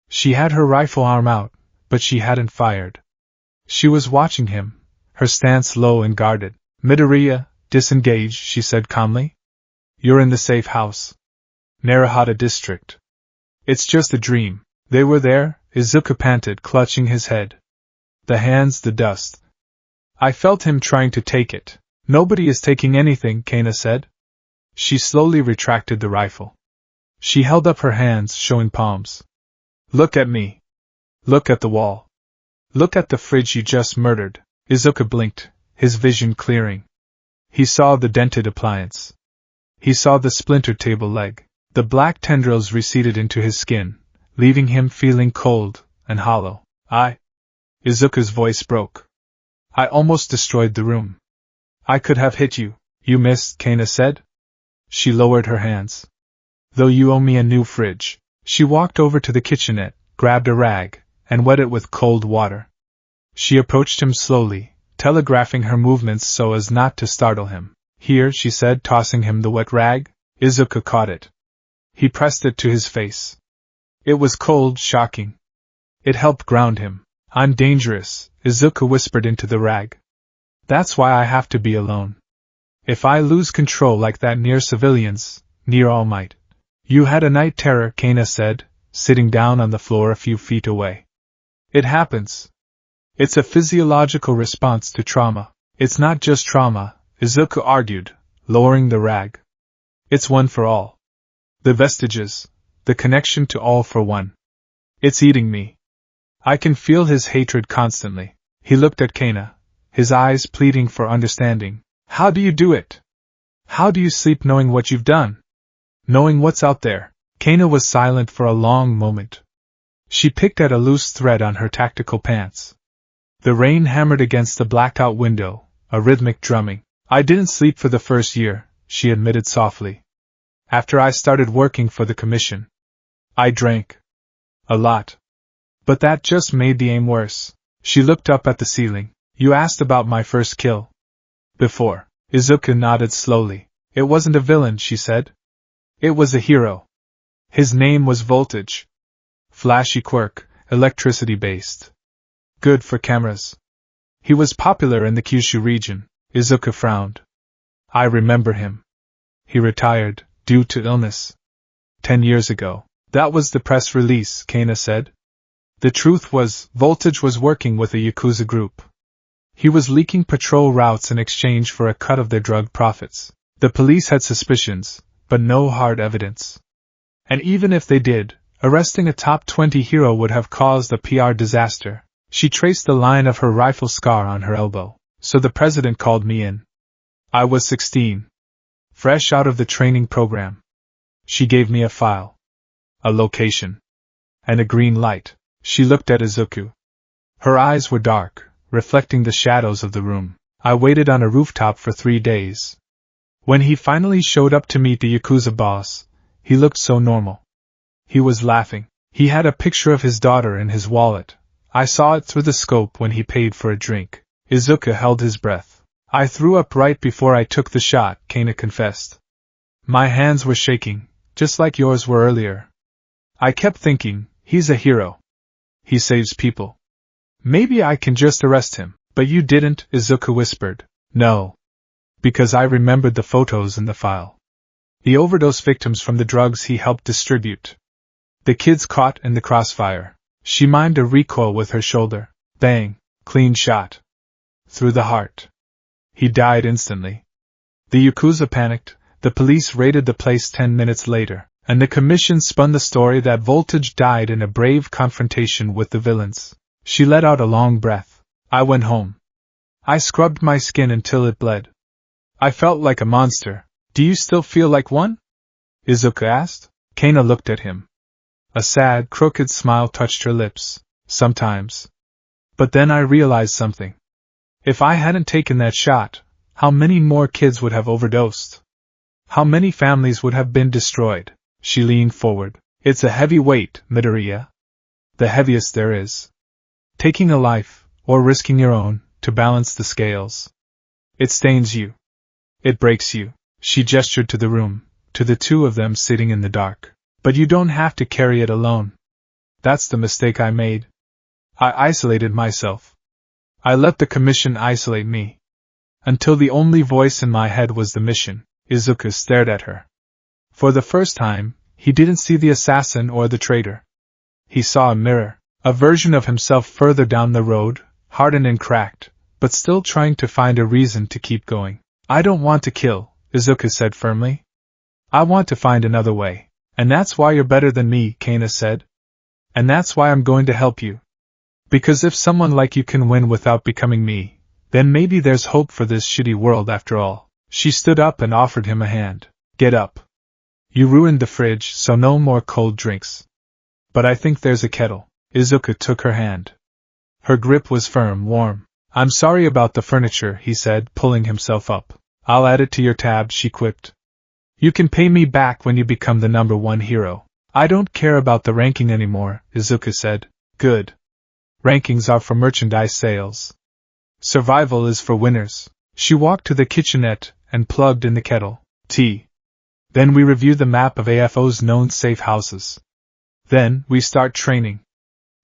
She had her rifle arm out, but she hadn't fired. She was watching him, her stance low and guarded. Midoriya, disengage, she said calmly. You're in the safe house. Naruhata District. It's just a dream. They were there, Izuku panted, clutching his head. The hands, the dust. I felt him trying to take it. Nobody is taking anything, Kana said. She slowly retracted the rifle. She held up her hands, showing palms. Look at me. Look at the wall. Look at the fridge you just murdered. Izuku blinked, his vision clearing. He saw the dented appliance. He saw the splintered table leg. The black tendrils receded into his skin, leaving him feeling cold and hollow. Izuku's voice broke. I almost destroyed the room. I could have hit you. You missed, Kana said. She lowered her hands. Though you owe me a new fridge. She walked over to the kitchenette, grabbed a rag, and wet it with cold water. She approached him slowly, telegraphing her movements so as not to startle him. Here, she said, tossing him the wet rag. Izuku caught it. He pressed it to his face. It was cold, shocking. It helped ground him. I'm dangerous, Izuku whispered into the rag. That's why I have to be alone. If I lose control like that near civilians, near All Might. You had a night terror, Kana said, sitting down on the floor a few feet away. It happens. It's a physiological response to trauma. It's not just trauma, Izuku argued, lowering the rag. It's one for all. The vestiges, the connection to All for One. It's eating me. I can feel his hatred constantly. He looked at Kana, his eyes pleading for understanding. How do you do it? How do you sleep knowing what you've done? Knowing what's out there? Kana was silent for a long moment. She picked at a loose thread on her tactical pants. The rain hammered against the blackout window, a rhythmic drumming. I didn't sleep for the first year, she admitted softly. After I started working for the commission. I drank. A lot. But that just made the aim worse. She looked up at the ceiling. You asked about my first kill. Before. Izuku nodded slowly. It wasn't a villain, she said. It was a hero. His name was Voltage. Flashy quirk, electricity-based. Good for cameras. He was popular in the Kyushu region. Izuku frowned. I remember him. He retired, due to illness. 10 years ago. That was the press release, Kana said. The truth was, Voltage was working with a Yakuza group. He was leaking patrol routes in exchange for a cut of their drug profits. The police had suspicions, but no hard evidence. And even if they did, arresting a top 20 hero would have caused a PR disaster. She traced the line of her rifle scar on her elbow. So the president called me in. I was 16. Fresh out of the training program. She gave me a file. A location. And a green light. She looked at Izuku. Her eyes were dark, reflecting the shadows of the room. I waited on a rooftop for 3 days. When he finally showed up to meet the Yakuza boss, he looked so normal. He was laughing. He had a picture of his daughter in his wallet. I saw it through the scope when he paid for a drink. Izuku held his breath. I threw up right before I took the shot, Kana confessed. My hands were shaking, just like yours were earlier. I kept thinking, he's a hero. He saves people. Maybe I can just arrest him. But you didn't, Izuku whispered. No. Because I remembered the photos in the file. The overdose victims from the drugs he helped distribute. The kids caught in the crossfire. She mimed a recoil with her shoulder. Bang. Clean shot. Through the heart. He died instantly. The Yakuza panicked. The police raided the place 10 minutes later, and the commission spun the story that Voltage died in a brave confrontation with the villains. She let out a long breath. I went home. I scrubbed my skin until it bled. I felt like a monster. Do you still feel like one? Izuku asked. Kana looked at him. A sad, crooked smile touched her lips. Sometimes. But then I realized something. If I hadn't taken that shot, how many more kids would have overdosed? How many families would have been destroyed? She leaned forward. It's a heavy weight, Midoriya. The heaviest there is. Taking a life, or risking your own, to balance the scales. It stains you. It breaks you. She gestured to the room, to the two of them sitting in the dark. But you don't have to carry it alone. That's the mistake I made. I isolated myself. I let the commission isolate me. Until the only voice in my head was the mission. Izuku stared at her. For the first time, he didn't see the assassin or the traitor. He saw a mirror, a version of himself further down the road, hardened and cracked, but still trying to find a reason to keep going. I don't want to kill, Izuku said firmly. I want to find another way. And that's why you're better than me, Kana said. And that's why I'm going to help you. Because if someone like you can win without becoming me, then maybe there's hope for this shitty world after all. She stood up and offered him a hand. Get up. You ruined the fridge, so no more cold drinks. But I think there's a kettle. Izuku took her hand. Her grip was firm, warm. I'm sorry about the furniture, he said, pulling himself up. I'll add it to your tab, she quipped. You can pay me back when you become the #1 hero. I don't care about the ranking anymore, Izuku said. Good. Rankings are for merchandise sales. Survival is for winners. She walked to the kitchenette and plugged in the kettle. Tea. Then we review the map of AFO's known safe houses. Then we start training.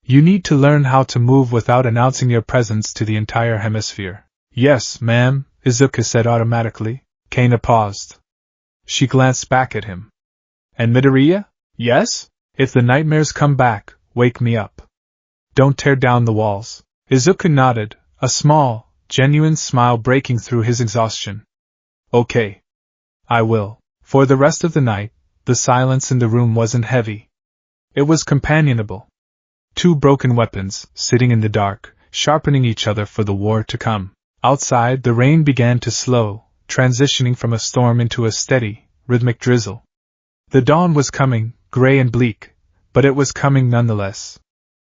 You need to learn how to move without announcing your presence to the entire hemisphere. Yes, ma'am, Izuku said automatically. Kana paused. She glanced back at him. And Midoriya? Yes? If the nightmares come back, wake me up. Don't tear down the walls. Izuku nodded, a small, genuine smile breaking through his exhaustion. Okay. I will. For the rest of the night, the silence in the room wasn't heavy. It was companionable. Two broken weapons, sitting in the dark, sharpening each other for the war to come. Outside, the rain began to slow, transitioning from a storm into a steady, rhythmic drizzle. The dawn was coming, gray and bleak, but it was coming nonetheless.